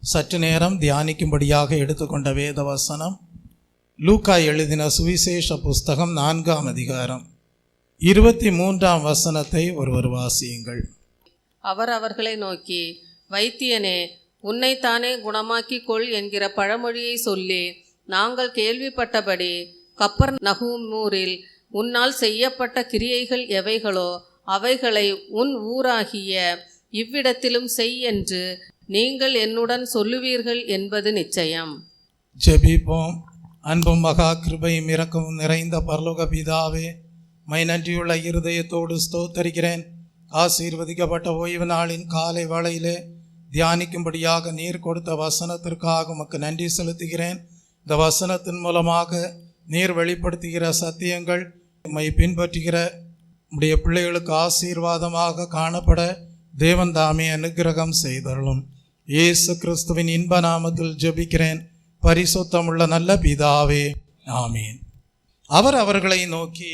சற்று நேரம் தியானிக்கும்படியாக எடுத்துக்கொண்ட வேத வசனம் லூக்கா எழுதின சுவிசேஷ புஸ்தகம் 4ஆம் அதிகாரம் 23ஆம் வசனத்தை ஒருவர் வாசியுங்கள். அவர் அவர்களை நோக்கி, வைத்தியனே, உன்னைத்தானே குணமாக்கிக் கொள் என்கிற பழமொழியை சொல்லி நாங்கள் கேள்விப்பட்டபடி கப்பர்நகூமூரில் உன்னால் செய்யப்பட்ட கிரியைகள் எவைகளோ அவைகளை உன் ஊராகிய இவ்விடத்திலும் செய் என்று நீங்கள் என்னுடன் சொல்லுவீர்கள் என்பது நிச்சயம். ஜெபிப்போம். அன்பும் மகா கிருபையும் இரக்கமும் நிறைந்த பரலோக பிதாவே, மை நன்றியுள்ள இருதயத்தோடு ஸ்தோத்தரிக்கிறேன். ஆசீர்வதிக்கப்பட்ட ஓய்வு நாளின் காலை வேளையிலே தியானிக்கும்படியாக நீர் கொடுத்த வசனத்திற்காக உமக்கு நன்றி செலுத்துகிறேன். இந்த வசனத்தின் மூலமாக நீர் வெளிப்படுத்துகிற சத்தியங்கள் உம்மை பின்பற்றுகிற உம்முடைய பிள்ளைகளுக்கு ஆசீர்வாதமாக காணப்பட தேவன் தாமே அனுக்கிரகம் செய்தருளும். இயேசு கிறிஸ்துவின் இன்ப நாமத்தில் ஜெபிக்கிறேன் பரிசுத்தமுள்ள நல்ல பிதாவே, ஆமீன். அவர் அவர்களை நோக்கி,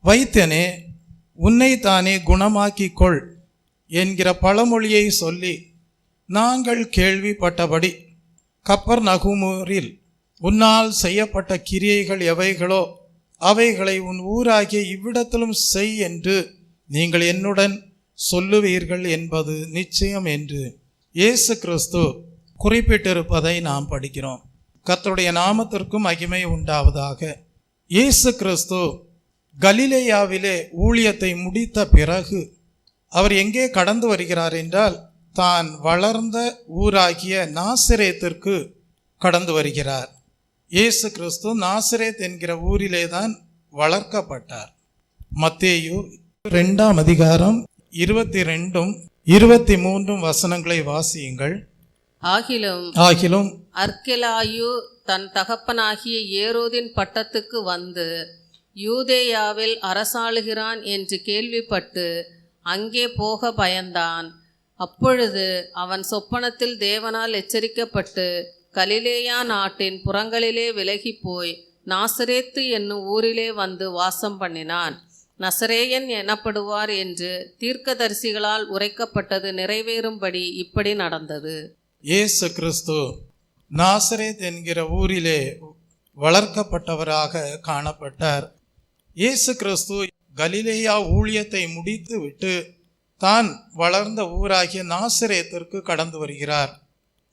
வைத்தியனே, உன்னைத்தானே குணமாக்கிக் கொள் என்கிற பழமொழியை சொல்லி நாங்கள் கேள்விப்பட்டபடி கப்பர்நகூமூரில் உன்னால் செய்யப்பட்ட கிரியைகள் எவைகளோ அவைகளை உன் ஊராகிய இவ்விடத்திலும் செய் என்று நீங்கள் என்னுடன் சொல்லுவீர்கள் என்பது நிச்சயம் என்று இயேசு கிறிஸ்து குறிப்பிட்டிருப்பதை நாம் படிக்கிறோம். கர்த்தருடைய நாமத்திற்கும் மகிமை உண்டாவதாக. இயேசு கிறிஸ்து கலிலேயாவிலே ஊழியத்தை முடித்த பிறகு அவர் எங்கே கடந்து வருகிறார் என்றால் தான் வளர்ந்த ஊராகிய நாசரேத்திற்கு கடந்து வருகிறார். இயேசு கிறிஸ்து நாசரேத் என்கிற ஊரிலே தான் வளர்க்கப்பட்டார். மத்தேயு 2ஆம் அதிகாரம் 22 23 வசனங்களை வாசியுங்கள். ஆகிலும் அர்க்கெலாயு தன் தகப்பனாகிய ஏரோதின் பட்டத்துக்கு வந்து யூதேயாவில் அரசாளுகிறான் என்று கேள்விப்பட்டு அங்கே போக பயந்தான். அப்பொழுது அவன் சொப்பனத்தில் தேவனால் எச்சரிக்கப்பட்டு கலிலேயா நாட்டின் புறங்களிலே விலகி போய் நாசரேத்து என்னும் ஊரிலே வந்து வாசம் பண்ணினான். நசரேயன் எனப்படுவார் என்று தீர்க்கதரிசிகளால் உரைக்கப்பட்டது நிறைவேறும்படி இப்படி நடந்தது. இயேசு கிறிஸ்து நாசரேத் என்கிற ஊரிலே வளர்க்கப்பட்டவராக காணப்பட்டார். இயேசு கிறிஸ்து கலிலேயா ஊழியத்தை முடித்து விட்டு தான் வளர்ந்த ஊராகிய நாசரேத்திற்கு கடந்து வருகிறார்.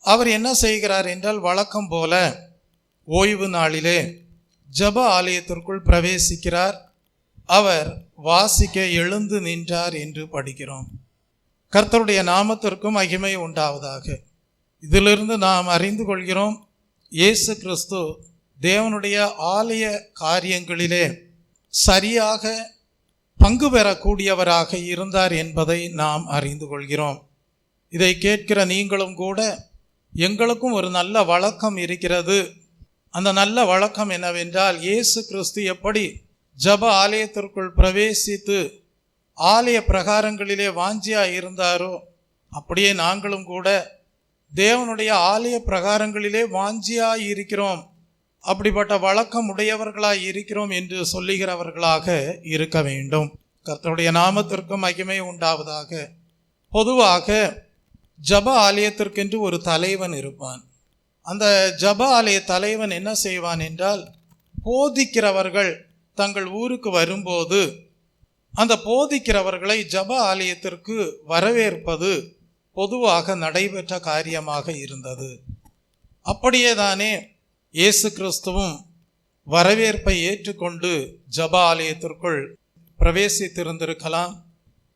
அவர் என்ன செய்கிறார் என்றால், வழக்கம் போல ஓய்வு நாளிலே ஜெப ஆலயத்திற்குள் பிரவேசிக்கிறார். அவர் வாசிக்க எழுந்து நின்றார் என்று படிக்கிறோம். கர்த்தருடைய நாமத்திற்கும் மகிமை உண்டாவதாக. இதிலிருந்து நாம் அறிந்து கொள்கிறோம், இயேசு கிறிஸ்து தேவனுடைய ஆலய காரியங்களிலே சரியாக பங்கு பெறக்கூடியவராக இருந்தார் என்பதை நாம் அறிந்து கொள்கிறோம். இதை கேட்கிற நீங்களும் கூட, எங்களுக்கும் ஒரு நல்ல வழக்கம் இருக்கிறது. அந்த நல்ல வழக்கம் என்னவென்றால், இயேசு கிறிஸ்து எப்படி ஜெப ஆலயத்திற்குள் பிரவேசித்து ஆலய பிரகாரங்களிலே வாஞ்சியாக இருந்தாரோ அப்படியே நாங்களும் கூட தேவனுடைய ஆலய பிரகாரங்களிலே வாஞ்சியாக இருக்கிறோம், அப்படிப்பட்ட வழக்கம் உடையவர்களாக இருக்கிறோம் என்று சொல்லுகிறவர்களாக இருக்க வேண்டும். கர்த்தருடைய நாமத்திற்கு மகிமை உண்டாவதாக. பொதுவாக ஜெப ஆலயத்திற்கென்று ஒரு தலைவன் இருப்பான். அந்த ஜெப ஆலய தலைவன் என்ன செய்வான் என்றால், போதிக்கிறவர்கள் தங்கள் ஊருக்கு வரும்போது அந்த போதிக்கிறவர்களை ஜெப ஆலயத்திற்கு வரவேற்பது பொதுவாக நடைபெற்ற காரியமாக இருந்தது. அப்படியே தானே இயேசு கிறிஸ்துவும் வரவேற்பை ஏற்றுக்கொண்டு ஜெப ஆலயத்திற்குள் பிரவேசித்திருந்திருக்கலாம்.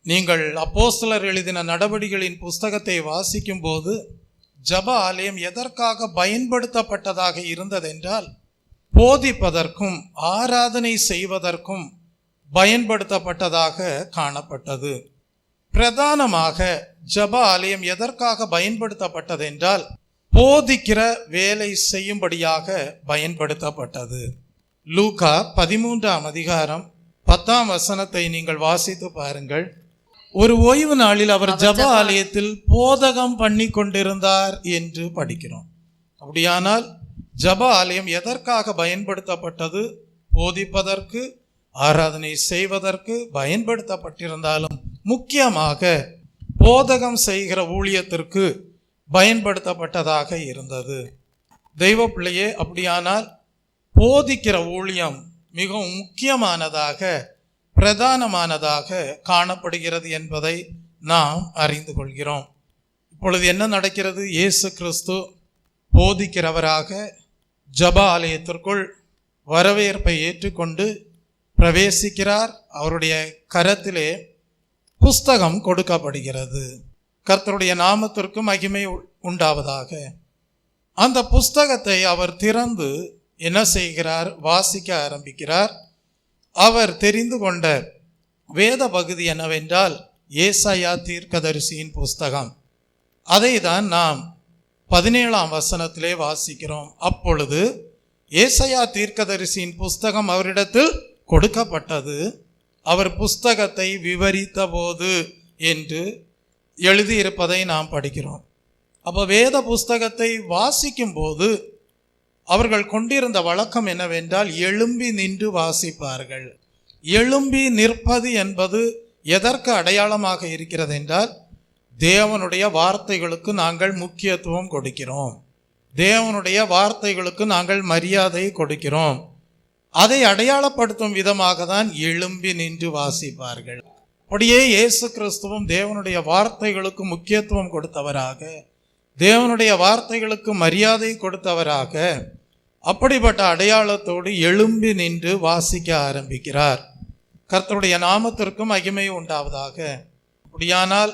நீங்கள் அப்போஸ்தலர் எழுதின நடபடிகளின் புஸ்தகத்தை வாசிக்கும் போது ஜெப ஆலயம் எதற்காக பயன்படுத்தப்பட்டதாக இருந்ததென்றால், போதிப்பதற்கும் ஆராதனை செய்வதற்கும் பயன்படுத்தப்பட்டதாக காணப்பட்டது. பிரதானமாக ஜெப ஆலயம் எதற்காக பயன்படுத்தப்பட்டதென்றால், போதிக்கிற வேலை செய்யும்படியாக பயன்படுத்தப்பட்டது. லூக்கா 13ஆம் அதிகாரம் 10ஆம் வசனத்தை நீங்கள் வாசித்து பாருங்கள். ஒரு ஓய்வு நாளில் அவர் ஜெப ஆலயத்தில் போதகம் பண்ணி கொண்டிருந்தார் என்று படிக்கிறோம். அப்படியானால் ஜெப ஆலயம் எதற்காக பயன்படுத்தப்பட்டது? போதிப்பதற்கு, ஆராதனை செய்வதற்கு பயன்படுத்தப்பட்டிருந்தாலும் முக்கியமாக போதகம் செய்கிற ஊழியத்திற்கு பயன்படுத்தப்பட்டதாக இருந்தது. தெய்வ பிள்ளையே, அப்படியானால் போதிக்கிற ஊழியம் மிகவும் முக்கியமானதாக, பிரதானமானதாக காணப்படுகிறது என்பதை நாம் அறிந்து கொள்கிறோம். இப்பொழுது என்ன நடக்கிறது? இயேசு கிறிஸ்து போதிக்கிறவராக ஜெப ஆலயத்திற்குள் வரவேற்பை ஏற்றுக்கொண்டு பிரவேசிக்கிறார். அவருடைய கரத்திலே புஸ்தகம் கொடுக்கப்படுகிறது. கர்த்தருடைய நாமத்திற்கு மகிமை உண்டாவதாக. அந்த புஸ்தகத்தை அவர் திறந்து என்ன செய்கிறார்? வாசிக்க ஆரம்பிக்கிறார். அவர் தெரிந்து கொண்ட வேத பகுதி என்னவென்றால் ஏசாயா தீர்க்கதரிசியின் புஸ்தகம். அதை தான் நாம் 17ஆம் வசனத்திலே வாசிக்கிறோம். அப்பொழுது ஏசாயா தீர்க்கதரிசியின் புஸ்தகம் அவரிடத்தில் கொடுக்கப்பட்டது. அவர் புஸ்தகத்தை விவரித்த போது என்று எழுதியிருப்பதை நாம் படிக்கிறோம். அப்போ வேத புஸ்தகத்தை வாசிக்கும் போது அவர்கள் கொண்டிருந்த வழக்கம் என்னவென்றால் எழும்பி நின்று வாசிப்பார்கள். எழும்பி நிற்பது என்பது எதற்கு அடையாளமாக இருக்கிறது என்றால், தேவனுடைய வார்த்தைகளுக்கு நாங்கள் முக்கியத்துவம் கொடுக்கிறோம், தேவனுடைய வார்த்தைகளுக்கு நாங்கள் மரியாதை கொடுக்கிறோம். அதை அடையாளப்படுத்தும் விதமாக தான் எழும்பி நின்று வாசிப்பார்கள். அப்படியே இயேசு கிறிஸ்துவும் தேவனுடைய வார்த்தைகளுக்கு முக்கியத்துவம் கொடுத்தவராக, தேவனுடைய வார்த்தைகளுக்கு மரியாதை கொடுத்தவராக, அப்படிப்பட்ட அடையாளத்தோடு எழும்பி நின்று வாசிக்க ஆரம்பிக்கிறார். கர்த்தருடைய நாமத்திற்கு மகிமை உண்டாவதாக. அப்படியானால்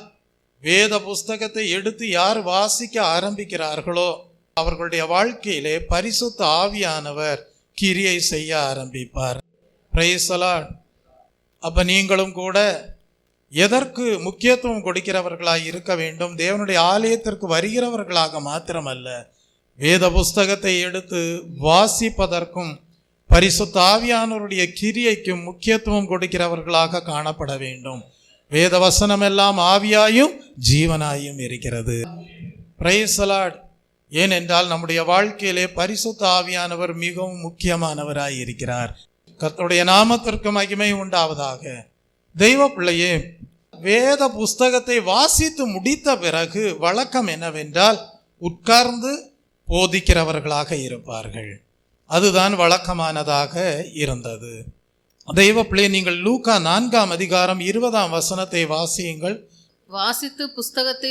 வேத புஸ்தகத்தை எடுத்து யார் வாசிக்க ஆரம்பிக்கிறார்களோ அவர்களுடைய வாழ்க்கையிலே பரிசுத்த ஆவியானவர் கிரியை செய்ய ஆரம்பிப்பார். Praise the Lord. அப்ப நீங்களும் கூட எதற்கு முக்கியத்துவம் கொடுக்கிறவர்களாக இருக்க வேண்டும்? தேவனுடைய ஆலயத்திற்கு வருகிறவர்களாக மாத்திரமல்ல, வேத புஸ்தகத்தை எடுத்து வாசிப்பதற்கும் பரிசுத்த ஆவியானவருடைய கிரியைக்கும் முக்கியத்துவம் கொடுக்கிறவர்களாக காணப்பட வேண்டும். வேத வசனம் எல்லாம் ஆவியாயும் ஜீவனாயும் இருக்கிறது. Price the Lord. ஏனென்றால் நம்முடைய வாழ்க்கையிலே பரிசுத்த ஆவியானவர் மிகவும் முக்கியமானவராய் இருக்கிறார். கர்த்தருடைய நாமத்திற்கு மகிமை உண்டாவதாக. தெய்வ பிள்ளையே, வேத புஸ்தகத்தை வாசித்து முடித்த பிறகு வழக்கம் என்னவென்றால் உட்கார்ந்து போதிக்கிறவர்களாக இருப்பார்கள். அதுதான் வழக்கமானதாக இருந்தது. தெய்வ பிள்ளை, நீங்கள் லூக்கா 4ஆம் அதிகாரம் 20ஆம் வசனத்தை வாசியுங்கள். வாசித்து புஸ்தகத்தை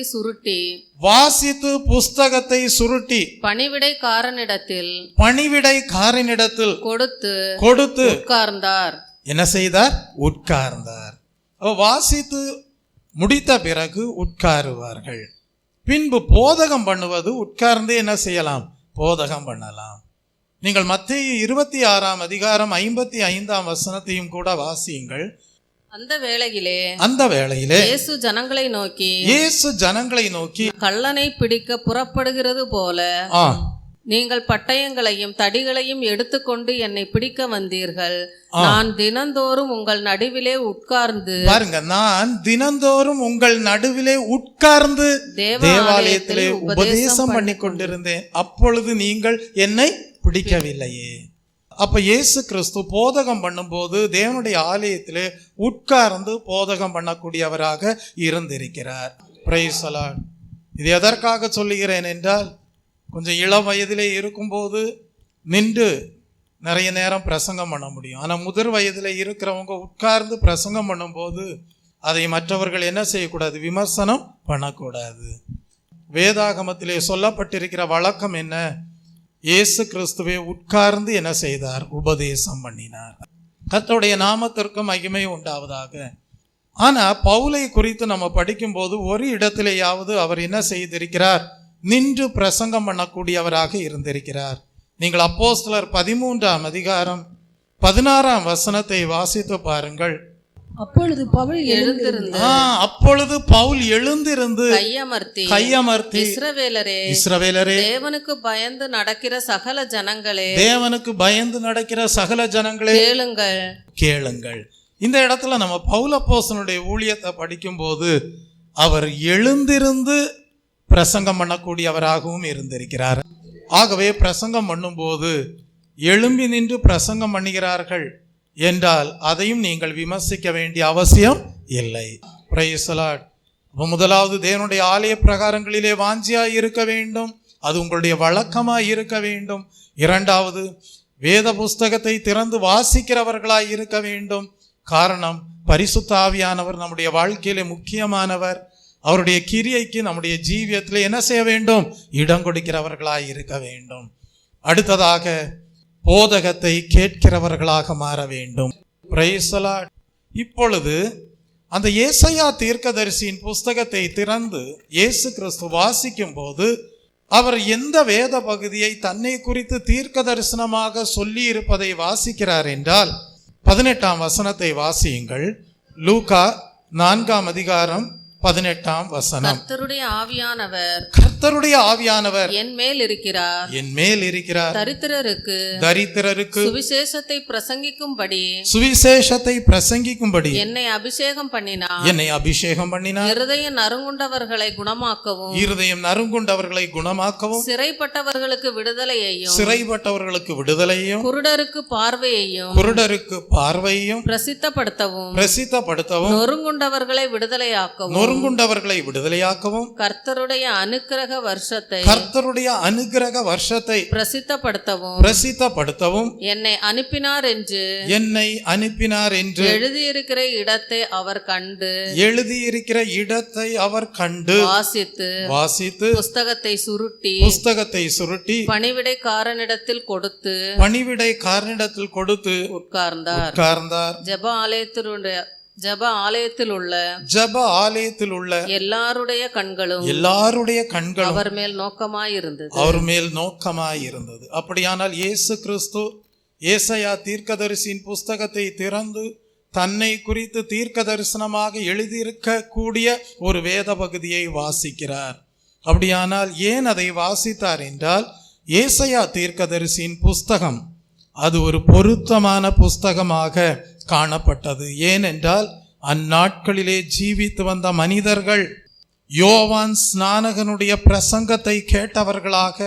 சுருட்டி பணிவிடைக்காரனிடத்தில் கொடுத்து உட்கார்ந்தார். என்ன செய்தார்? உட்கார்ந்தார். வாசித்து முடித்த பிறகு உட்காருவார்கள். பின்பு போதகம் பண்ணுவது உட்கார்ந்து என்ன செய்யலாம்? போதகம் பண்ணலாம். நீங்கள் மத்தேயு 26ஆம் அதிகாரம் 55ஆம் வசனத்தையும் கூட வாசியுங்கள். அந்த வேளையிலே இயேசு ஜனங்களை நோக்கி கள்ளனை பிடிக்க புறப்படுகிறது போல நீங்கள் பட்டயங்களையும் தடிகளையும் எடுத்துக்கொண்டு என்னை பிடிக்க வந்தீர்கள். நான் தினந்தோறும் உங்கள் நடுவிலே உட்கார்ந்து தேவாலயத்திலே உபதேசம் பண்ணி கொண்டிருந்தேன். அப்பொழுது நீங்கள் என்னை பிடிக்கவில்லையே. அப்ப இயேசு கிறிஸ்து போதகம் பண்ணும்போது தேவனுடைய ஆலயத்திலே உட்கார்ந்து போதகம் பண்ணக்கூடியவராக இருந்திருக்கிறார். Price the Lord. இது எதற்காக சொல்லுகிறேன் என்றால், கொஞ்சம் இளம் வயதிலே இருக்கும்போது நின்று நிறைய நேரம் பிரசங்கம் பண்ண முடியும். ஆனால் முதிர் வயதில் இருக்கிறவங்க உட்கார்ந்து பிரசங்கம் பண்ணும்போது அதை மற்றவர்கள் என்ன செய்யக்கூடாது? விமர்சனம் பண்ணக்கூடாது. வேதாகமத்திலே சொல்லப்பட்டிருக்கிற வழக்கம் என்ன? இயேசு கிறிஸ்துவே உட்கார்ந்து என்ன செய்தார்? உபதேசம் பண்ணினார். கர்த்தருடைய நாமத்திற்கு மகிமை உண்டாவதாக. ஆனா பவுலை குறித்து நம்ம படிக்கும்போது ஒரு இடத்திலேயாவது அவர் என்ன செய்திருக்கிறார்? நின்று பிரசங்கம் பண்ணக்கூடியவராக இருந்திருக்கிறார். நீங்கள் அப்போஸ்தலர் 13ஆம் அதிகாரம் 16ஆம் வசனத்தை வாசித்து பாருங்கள். அப்பொழுது பவுல் எழுந்திருந்து கையமர்த்தி இஸ்ரவேலரே, தேவனுக்கு பயந்து நடக்கிற சகல ஜனங்களே கேளுங்கள். இந்த இடத்துல நம்ம பவுல் அப்போஸ்தலனுடைய ஊழியத்தை படிக்கும்போது அவர் எழுந்திருந்து பிரசங்கம் பண்ணக்கூடியவராகவும் இருந்திருக்கிறார். ஆகவே பிரசங்கம் பண்ணும்போது எழும்பி நின்று பிரசங்கம் பண்ணுகிறார்கள் என்றால் அதையும் நீங்கள் விமர்சிக்க வேண்டிய அவசியம் இல்லை. Price the Lord. அப்ப முதலாவது தேவனுடைய ஆலய பிரகாரங்களிலே வாஞ்சியாய் இருக்க வேண்டும், அது உங்களுடைய வழக்கமாய் இருக்க வேண்டும். இரண்டாவது, வேத புஸ்தகத்தை திறந்து வாசிக்கிறவர்களாய் இருக்க வேண்டும். காரணம், பரிசுத்த ஆவியானவர் நம்முடைய வாழ்க்கையிலே முக்கியமானவர். அவருடைய கிரியைக்கு நம்முடைய ஜீவியத்தில் என்ன செய்ய வேண்டும்? இடம் கொடுக்கிறவர்களாய் இருக்க வேண்டும். அடுத்ததாக, போதகத்தை கேட்கிறவர்களாக மாற வேண்டும். Price the Lord. இப்பொழுது அந்த ஏசாயா தீர்க்கதரிசியின் புஸ்தகத்தை திறந்து இயேசு கிறிஸ்து வாசிக்கும் போது அவர் எந்த வேத பகுதியை தன்னை குறித்து தீர்க்க தரிசனமாக சொல்லி இருப்பதை வாசிக்கிறார் என்றால் 18ஆம் வசனத்தை வாசியுங்கள். லூக்கா 4ஆம் அதிகாரம் 18ஆம் வசனம். கர்த்தருடைய ஆவியானவர் என் மேல் இருக்கிறார், தரித்திரருக்கு சுவிசேஷத்தை பிரசங்கிக்கும்படி என்னை அபிஷேகம் பண்ணினார். இருதயம் நறுங்குண்டவர்களை குணமாக்கவும் சிறைப்பட்டவர்களுக்கு விடுதலையையும் குருடருக்கு பார்வையையும் பிரசித்தப்படுத்தவும் நொறுங்குண்டவர்களை விடுதலையாக்கவும் கர்த்தருடைய அனுக்கிரக வருஷத்தை பிரசித்தப்படுத்தவும் என்னை அனுப்பினார் என்று எழுதியிருக்கிற இடத்தை அவர் கண்டு வாசித்து புஸ்தகத்தை சுருட்டி பணிவிடைக்காரனிடத்தில் கொடுத்து உட்கார்ந்தார். ஜெப ஆலயத்தில் உள்ள எல்லாருடைய கண்களும் அவர் மேல் நோக்கமாயிருந்தது. அப்படியானால் இயேசு கிறிஸ்து ஏசாயா தீர்க்கதரிசியின் புஸ்தகத்தை திறந்து தன்னை குறித்து தீர்க்க தரிசனமாக எழுதியிருக்க கூடிய ஒரு வேத பகுதியை வாசிக்கிறார். அப்படியானால் ஏன் அதை வாசித்தார் என்றால், ஏசாயா தீர்க்கதரிசியின் புஸ்தகம் அது ஒரு பொருத்தமான புஸ்தகமாக காணப்பட்டது. ஏனென்றால் அந்நாட்களிலே ஜீவித்து வந்த மனிதர்கள் யோவான் ஸ்நானகனுடைய பிரசங்கத்தை கேட்டவர்களாக,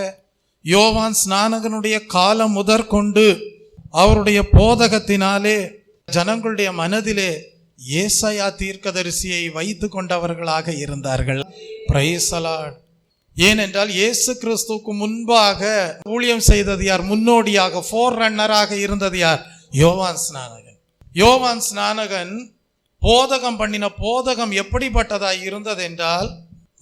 யோவான் ஸ்நானகனுடைய காலம் முதற்கொண்டு அவருடைய போதகத்தினாலே ஜனங்களுடைய மனதிலே ஏசாயா தீர்க்கதரிசியை வைத்து கொண்டவர்களாக இருந்தார்கள். Price the Lord. ஏனென்றால் இயேசு கிறிஸ்துவுக்கு முன்பாக ஊழியம் செய்தது யார்? முன்னோடியாக ஃபோர்ரன்னராக இருந்தது யார்? யோவான் ஸ்நானகன் போதகம் பண்ணின போதகம் எப்படிப்பட்டதாய் இருந்தது என்றால்,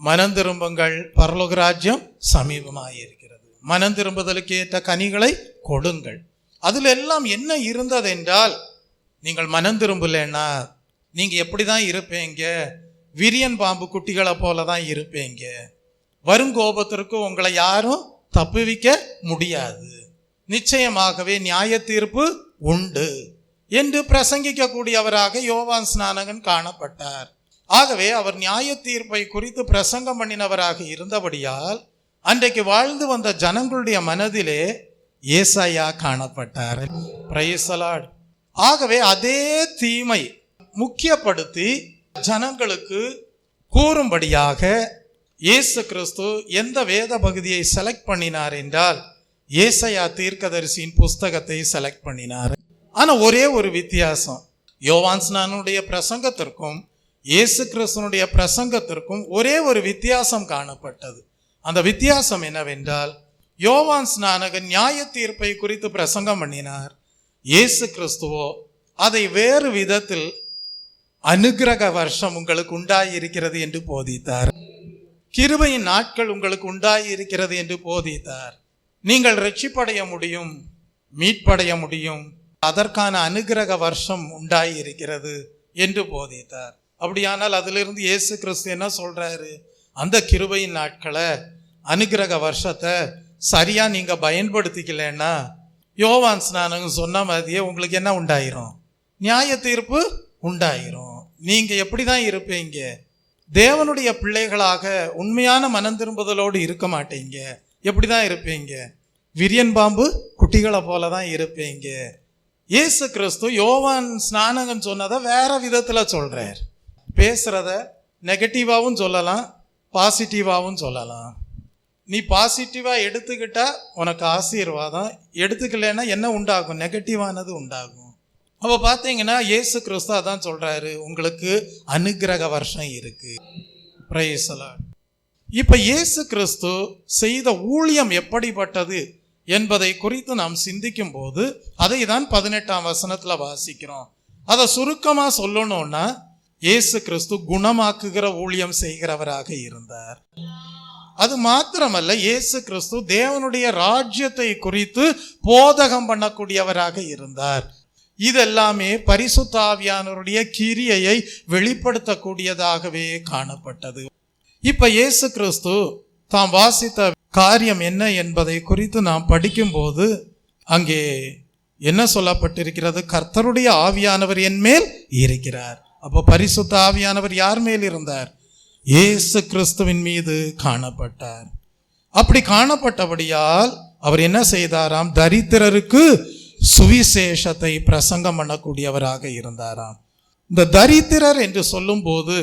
மனம் திரும்புங்கள், பரலோக ராஜ்யம் சமீபமாயிருக்கிறது, மனம் திரும்புதலுக்கு ஏற்ற கனிகளை கொடுங்கள். அதுல எல்லாம் என்ன இருந்தது என்றால், நீங்கள் மனம் திரும்பலன்னா நீங்க எப்படிதான் இருப்பீங்க? விரியன் பாம்பு குட்டிகளை போலதான் இருப்பீங்க. வருங்கோபத்திற்கு உங்களை யாரும் தப்புவிக்க முடியாது, நிச்சயமாகவே நியாய தீர்ப்பு உண்டு என்று பிரசங்கிக்க கூடியவராக யோவான் ஸ்நானகன் காணப்பட்டார். ஆகவே அவர் நியாய தீர்ப்பை குறித்து பிரசங்கம் பண்ணினவராக இருந்தபடியால் அன்றைக்கு வாழ்ந்து வந்த ஜனங்களுடைய மனதிலே ஏசாயா காணப்பட்டார். Price the Lord. ஆகவே அதே தீமை முக்கியப்படுத்தி ஜனங்களுக்கு கூறும்படியாக இயேசு கிறிஸ்து எந்த வேத பகுதியை செலக்ட் பண்ணினார் என்றால், ஏசாயா தீர்க்கதரிசியின் புஸ்தகத்தை செலக்ட் பண்ணினார். ஆனா ஒரே ஒரு வித்தியாசம், யோவான் ஸ்நானனுடைய பிரசங்கத்திற்கும் இயேசு கிறிஸ்துனுடைய பிரசங்கத்திற்கும் ஒரே ஒரு வித்தியாசம் காணப்பட்டது. அந்த வித்தியாசம் என்னவென்றால், யோவான் ஸ்நானகன் நியாய தீர்ப்பை குறித்து பிரசங்கம் பண்ணினார். இயேசு கிறிஸ்துவோ அதை வேறு விதத்தில் அனுக்கிரக வருஷம் உங்களுக்கு உண்டாயிருக்கிறது என்று போதித்தார். கிருபையின் நாட்கள் உங்களுக்கு உண்டாயிருக்கிறது என்று போதித்தார். நீங்கள் ரட்சிப்படைய முடியும், மீட்படைய முடியும், அதற்கான அனுக்கிரக வருஷம் உண்டாயிருக்கிறது என்று போதித்தார். அப்படியானால் அதிலிருந்து இயேசு கிறிஸ்து என்ன சொல்றாரு? அந்த கிருபையின் நாட்களை, அனுக்கிரக வருஷத்தை சரியா நீங்க பயன்படுத்திக்கலன்னா யோவான் ஸ்நானகன் சொன்ன மாதிரியே உங்களுக்கு என்ன உண்டாயிரும்? நியாய தீர்ப்பு உண்டாயிரும். நீங்க எப்படிதான் இருப்பீங்க? தேவனுடைய பிள்ளைகளாக உண்மையான மனம் திரும்புதலோடு இருக்க மாட்டீங்க. எப்படிதான் இருப்பீங்க? விரியன் பாம்பு குட்டிகளை போல தான் இருப்பீங்க. இயேசு கிறிஸ்து யோவான் ஸ்நானகன் சொன்னதை வேற விதத்துல சொல்றார். பேசுறத நெகட்டிவாவும் சொல்லலாம், பாசிட்டிவாவும் சொல்லலாம். நீ பாசிட்டிவா எடுத்துக்கிட்டா உனக்கு ஆசீர்வாதம், எடுத்துக்கலன்னா என்ன உண்டாகும்? நெகட்டிவானது உண்டாகும். அப்ப பாத்தீங்கன்னா இயேசு கிறிஸ்து அதான் சொல்றாரு, உங்களுக்கு அனுக்கிரக வருஷம் இருக்கு. Price the Lord. இப்ப இயேசு கிறிஸ்து செய்த ஊழியம் எப்படிப்பட்டது என்பதை குறித்து நாம் சிந்திக்கும் போது அதை தான் 18ஆம் வசனத்துல வாசிக்கிறோம். அதை சுருக்கமா சொல்லணும்னா இயேசு கிறிஸ்து குணமாக்குகிற ஊழியம் செய்கிறவராக இருந்தார். அது மாத்திரமல்ல, இயேசு கிறிஸ்து தேவனுடைய ராஜ்யத்தை குறித்து போதகம் பண்ணக்கூடியவராக இருந்தார். இதெல்லாமே பரிசுத்த ஆவியானவருடைய கிரியையை வெளிப்படுத்தக்கூடியதாகவே காணப்பட்டது. இப்ப இயேசு கிறிஸ்து தாம் வாசித்த காரியம் என்ன என்பதை குறித்து நாம் படிக்கும்போது அங்கே என்ன சொல்லப்பட்டிருக்கிறது? கர்த்தருடைய ஆவியானவர் என் மேல் இருக்கிறார். அப்போ பரிசுத்த ஆவியானவர் யார் மேல் இருந்தார்? இயேசு கிறிஸ்துவின் மீது காணப்பட்டார். அப்படி காணப்பட்டபடியால் அவர் என்ன செய்தாராம்? தரித்திரருக்கு சுவிசேஷத்தை பிரசங்கம் பண்ணக்கூடியவராக இருந்தாராம். இந்த தரித்திரர் என்று சொல்லும் போது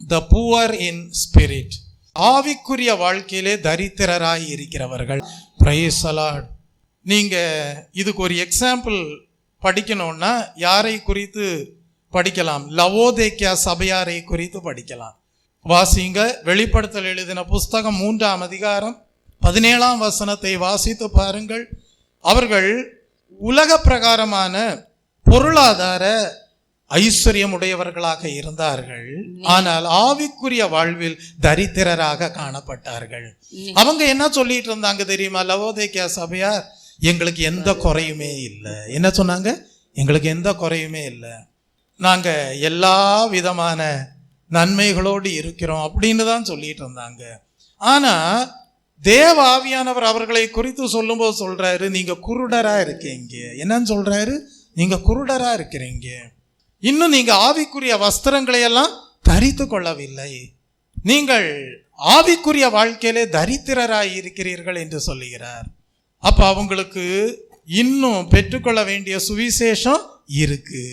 the poor in spirit, ஆவிக்குரிய வாழ்க்கையிலே தரித்திரராய் இருக்கிறவர்கள். Price the Lord. நீங்க இதுக்கு ஒரு எக்ஸாம்பிள் படிக்கணும்னா யாரை குறித்து படிக்கலாம்? லவோதேக்கியா சபையாரை குறித்து படிக்கலாம். வாசிங்க. வெளிப்படுத்தல் எழுதின புஸ்தகம் 3ஆம் அதிகாரம் 17ஆம் வசனத்தை வாசித்து பாருங்கள். அவர்கள் உலக பிரகாரமான பொருளாதார ஐஸ்வர்யமுடையவர்களாக இருந்தார்கள், ஆனால் ஆவிக்குரிய வாழ்வில் தரித்திரராக காணப்பட்டார்கள். அவங்க என்ன சொல்லிட்டு இருந்தாங்க தெரியுமா? லவோதேக்கியா சபையார், எங்களுக்கு எந்த குறையுமே இல்லை. என்ன சொன்னாங்க? எங்களுக்கு எந்த குறையுமே இல்லை, நாங்க எல்லா விதமான நன்மைகளோடு இருக்கிறோம் அப்படின்னு தான் சொல்லிட்டு இருந்தாங்க. ஆனா தேவ ஆவியானவர் அவர்களை குறித்து சொல்லும்போது சொல்றாரு, நீங்க குருடரா இருக்கீங்க. என்னன்னு சொல்றாரு? நீங்க குருடரா இருக்கிறீங்க, இன்னும் நீங்க ஆவிக்குரிய வஸ்திரங்களை எல்லாம் தரித்து கொள்ளவில்லை, நீங்கள் ஆவிக்குரிய வாழ்க்கையிலே தரித்திரராய் இருக்கிறீர்கள் என்று சொல்லுகிறார். அப்ப அவங்களுக்கு இன்னும் பெற்றுக்கொள்ள வேண்டிய சுவிசேஷம் இருக்கு,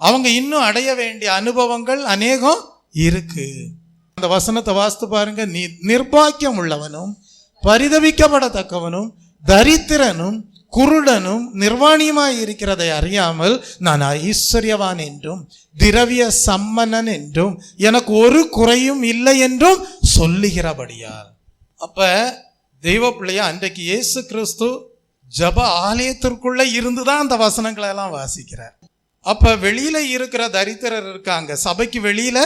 அவங்க இன்னும் அடைய வேண்டிய அனுபவங்கள் அநேகம் இருக்கு. அந்த வசனத்தை வாசித்து பாருங்க. நிர்பாக்கியம் உள்ளவனும் பரிதபிக்கப்படத்தக்கவனும் தரித்திரனும் குருடனும் நிர்வாணியுமாய் இருக்கிறதை அறியாமல் நான் ஐஸ்வர்யவான் என்றும் திரவிய சம்மனன் என்றும் எனக்கு ஒரு குறையும் இல்லை என்றும் சொல்லுகிறபடியால். அப்ப தெய்வ பிள்ளையா, அன்றைக்கு இயேசு கிறிஸ்து ஜப ஆலயத்திற்குள்ள இருந்துதான் அந்த வசனங்களை எல்லாம் வாசிக்கிறார். அப்ப வெளியில இருக்கிற தரித்திரர் இருக்காங்க, சபைக்கு வெளியில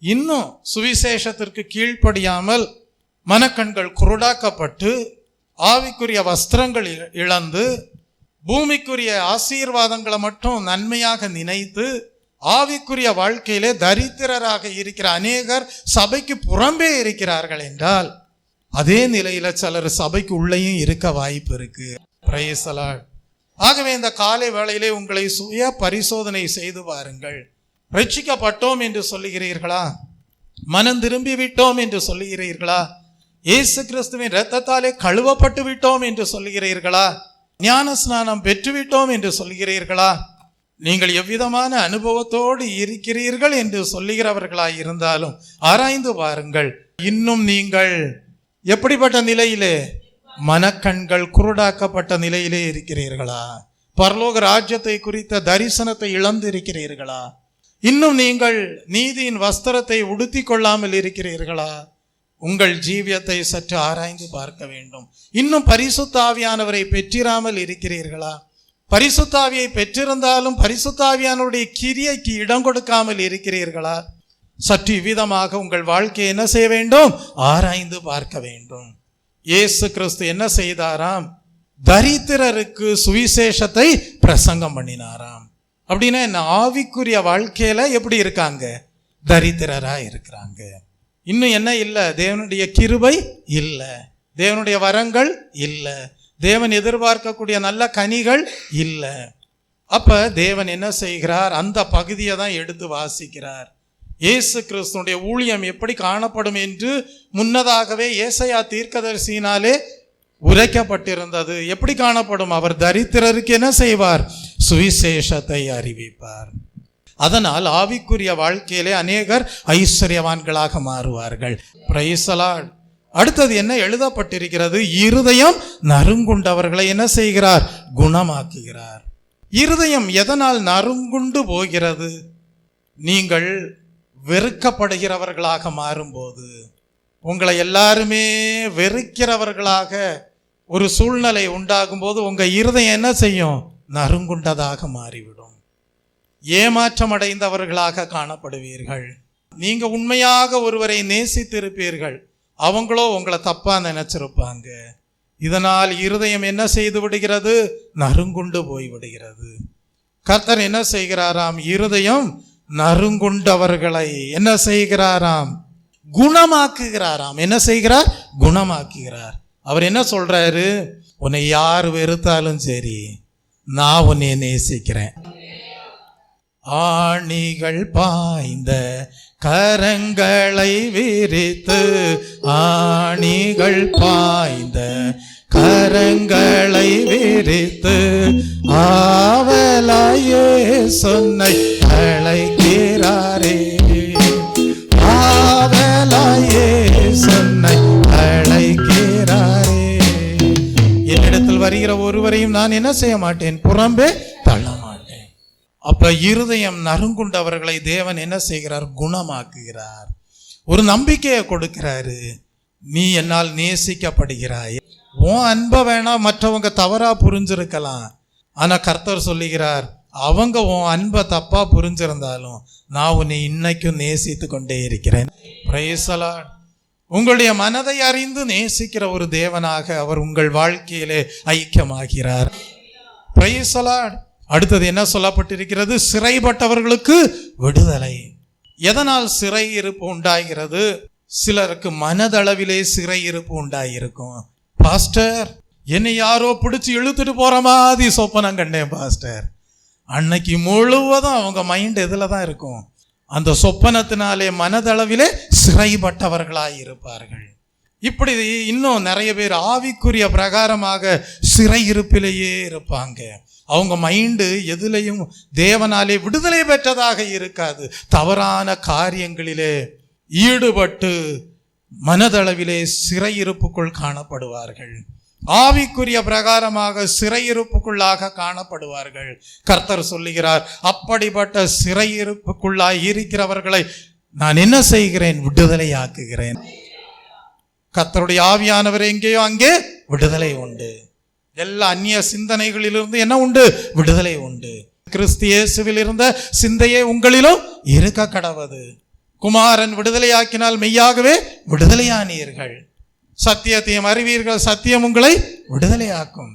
இன்னும் சுவிசேஷத்திற்கு கீழ்ப்படியாமல் மனக்கண்கள் குருடாக்கப்பட்டு ஆவிக்குரிய வஸ்திரங்கள் இழந்து பூமிக்குரிய ஆசீர்வாதங்களை மட்டும் நன்மையாக நினைத்து ஆவிக்குரிய வாழ்க்கையிலே தரித்திரராக இருக்கிற அநேகர் சபைக்கு புறம்பே இருக்கிறார்கள் என்றால், அதே நிலையில சிலர் சபைக்கு உள்ளேயும் இருக்க வாய்ப்பு இருக்கு. Price the Lord. ஆகவே இந்த காலை வேளையிலே உங்களை சுய பரிசோதனை செய்து பாருங்கள். ரட்சிக்கப்பட்டோம் என்று சொல்லுகிறீர்களா? மனம் திரும்பி விட்டோம் என்று சொல்லுகிறீர்களா? இயேசு கிறிஸ்துவின் இரத்தத்தாலே கழுவப்பட்டு விட்டோம் என்று சொல்லுகிறீர்களா? ஞான ஸ்நானம் பெற்றுவிட்டோம் என்று சொல்லுகிறீர்களா? நீங்கள் எவ்விதமான அனுபவத்தோடு இருக்கிறீர்கள் என்று சொல்லுகிறவர்களாய் இருந்தாலும் ஆராய்ந்து பாருங்கள். இன்னும் நீங்கள் எப்படிப்பட்ட நிலையிலே? மனக்கண்கள் குருடாக்கப்பட்ட நிலையிலே இருக்கிறீர்களா? பரலோக ராஜ்யத்தை குறித்த தரிசனத்தை இழந்து இருக்கிறீர்களா? இன்னும் நீங்கள் நீதியின் வஸ்திரத்தை உடுத்தி கொள்ளாமல் இருக்கிறீர்களா? உங்கள் ஜீவியத்தை சற்று ஆராய்ந்து பார்க்க வேண்டும். இன்னும் பரிசுத்த ஆவியானவரை பெற்றிராமல் இருக்கிறீர்களா? பரிசுத்த ஆவியை பெற்றிருந்தாலும் பரிசுத்த ஆவியானவருடைய கிரியைக்கு இடம் கொடுக்காமல் இருக்கிறீர்களா? சற்று இவ்விதமாக உங்கள் வாழ்க்கையை என்ன செய்ய வேண்டும்? ஆராய்ந்து பார்க்க வேண்டும். இயேசு கிறிஸ்து என்ன செய்தாராம்? தரித்திரருக்கு சுவிசேஷத்தை பிரசங்கம் பண்ணினாராம். அப்படின்னா என்ன? ஆவிக்குரிய வாழ்க்கையில எப்படி இருக்காங்க? தரித்திரரா இருக்கிறாங்க. இன்னும் என்ன இல்லை? தேவனுடைய கிருபை இல்லை, தேவனுடைய வரங்கள் இல்லை, தேவன் எதிர்பார்க்கக்கூடிய நல்ல கனிகள் இல்லை. அப்ப தேவன் என்ன செய்கிறார்? அந்த பகுதியை தான் எடுத்து வாசிக்கிறார். இயேசு கிறிஸ்துடைய ஊழியம் எப்படி காணப்படும் என்று முன்னதாகவே ஏசாயா தீர்க்கதரிசியினாலே உரைக்கப்பட்டிருந்தது. எப்படி காணப்படும்? அவர் தரித்திரருக்கு என்ன செய்வார்? சுவிசேஷத்தை அறிவிப்பார். அதனால் ஆவிக்குரிய வாழ்க்கையிலே அநேகர் ஐஸ்வர்யவான்களாக மாறுவார்கள். Praise the Lord. அடுத்தது என்ன எழுதப்பட்டிருக்கிறது? இருதயம் நறுங்குண்டவர்களை என்ன செய்கிறார்? குணமாக்குகிறார். இருதயம் எதனால் நறுங்குண்டு போகிறது? நீங்கள் வெறுக்கப்படுகிறவர்களாக மாறும்போது, உங்களை எல்லாருமே வெறுக்கிறவர்களாக ஒரு சூழ்நிலை உண்டாகும் போது உங்க இருதயம் என்ன செய்யும்? நறுங்குண்டதாக மாறிவிடும். ஏமாற்றம் அடைந்தவர்களாக காணப்படுவீர்கள். நீங்க உண்மையாக ஒருவரை நேசித்திருப்பீர்கள், அவங்களோ உங்களை தப்பா நினைச்சிருப்பாங்க. இதனால் இருதயம் என்ன செய்து விடுகிறது? நறுங்குண்டு போய் விடுகிறது. கர்த்தர் என்ன செய்கிறாராம்? இருதயம் நறுங்குண்டவர்களை என்ன செய்கிறாராம்? குணமாக்குகிறாராம். என்ன செய்கிறார்? குணமாக்குகிறார். அவர் என்ன சொல்றாரு? உன்னை யார் வெறுத்தாலும் சரி, நான் உன்னை நேசிக்கிறேன். ஆணிகள் பாய்ந்த கரங்களை விரித்து, ஆணிகள் பாய்ந்த கரங்களை விரித்து, ஆவலாயே சொன்னை அழைக்கிறாரே, ஆவலாயே சொன்னை அழைக்கிறாரே. என்னிடத்தில் வருகிற ஒருவரையும் நான் என்ன செய்ய மாட்டேன்? புறம்பே தள்ள மாட்டேன். அப்ப இருதயம் நறுங்குண்டவர்களை தேவன் என்ன செய்கிறார்? குணமாக்குகிறார். ஒரு நம்பிக்கையை கொடுக்கிறாரு. நீ என்னால் நேசிக்கப்படுகிறாய். உன் அன்பை வேணா மற்றவங்க தவறா புரிஞ்சிருக்கலாம், ஆனா கர்த்தர் சொல்லுகிறார், அவங்க உன் அன்பை தப்பா புரிஞ்சிருந்தாலும் நான் உன்னை இன்னைக்கும் நேசித்து கொண்டே இருக்கிறேன். Price the Lord. உங்களுடைய மனதை அறிந்து நேசிக்கிற ஒரு தேவனாக அவர் உங்கள் வாழ்க்கையிலே ஐக்கியமாகிறார். Price the Lord. அடுத்தது என்ன சொல்லப்பட்டிருக்கிறது? சிறைப்பட்டவர்களுக்கு விடுதலை. எதனால் சிறை இருப்பு உண்டாகிறது? சிலருக்கு மனதளவிலே சிறை இருப்பு உண்டாயிருக்கும். பாஸ்டர், என்னை யாரோ பிடிச்சி இழுத்துட்டு போற மாதிரி சொப்பனம் கண்டேன் பாஸ்டர். அன்னைக்கு முழுவதும் அவங்க மைண்ட் எதுல தான் இருக்கும்? அந்த சொப்பனத்தினாலே மனதளவிலே சிறைப்பட்டவர்களாய் இருப்பார்கள். இப்படி இன்னும் நிறைய பேர் ஆவிக்குரிய பிரகாரமாக சிறையிருப்பிலேயே இருப்பாங்க. அவங்க மைண்டு எதுலையும் தேவனாலே விடுதலை பெற்றதாக இருக்காது. தவறான காரியங்களிலே ஈடுபட்டு மனதளவிலே சிறையிருப்புக்குள் காணப்படுவார்கள். ஆவிக்குரிய பிரகாரமாக சிறையிருப்புக்குள்ளாக காணப்படுவார்கள். கர்த்தர் சொல்லுகிறார், அப்படிப்பட்ட சிறையிருப்புக்குள்ளாய் இருக்கிறவர்களை நான் என்ன செய்கிறேன்? விடுதலையாக்குகிறேன். கர்த்தருடைய ஆவியானவர் எங்கேயோ அங்கே விடுதலை உண்டு. எல்லா அந்நிய சிந்தனைகளிலிருந்து என்ன உண்டு? விடுதலை உண்டு. கிறிஸ்து இயேசுவில் இருந்த சிந்தையே உங்களிலும் இருக்க கடவது. குமாரன் விடுதலையாக்கினால் மெய்யாகவே விடுதலையானீர்கள். சத்தியத்தையும் அறிவீர்கள், சத்தியம் உங்களை விடுதலையாக்கும்.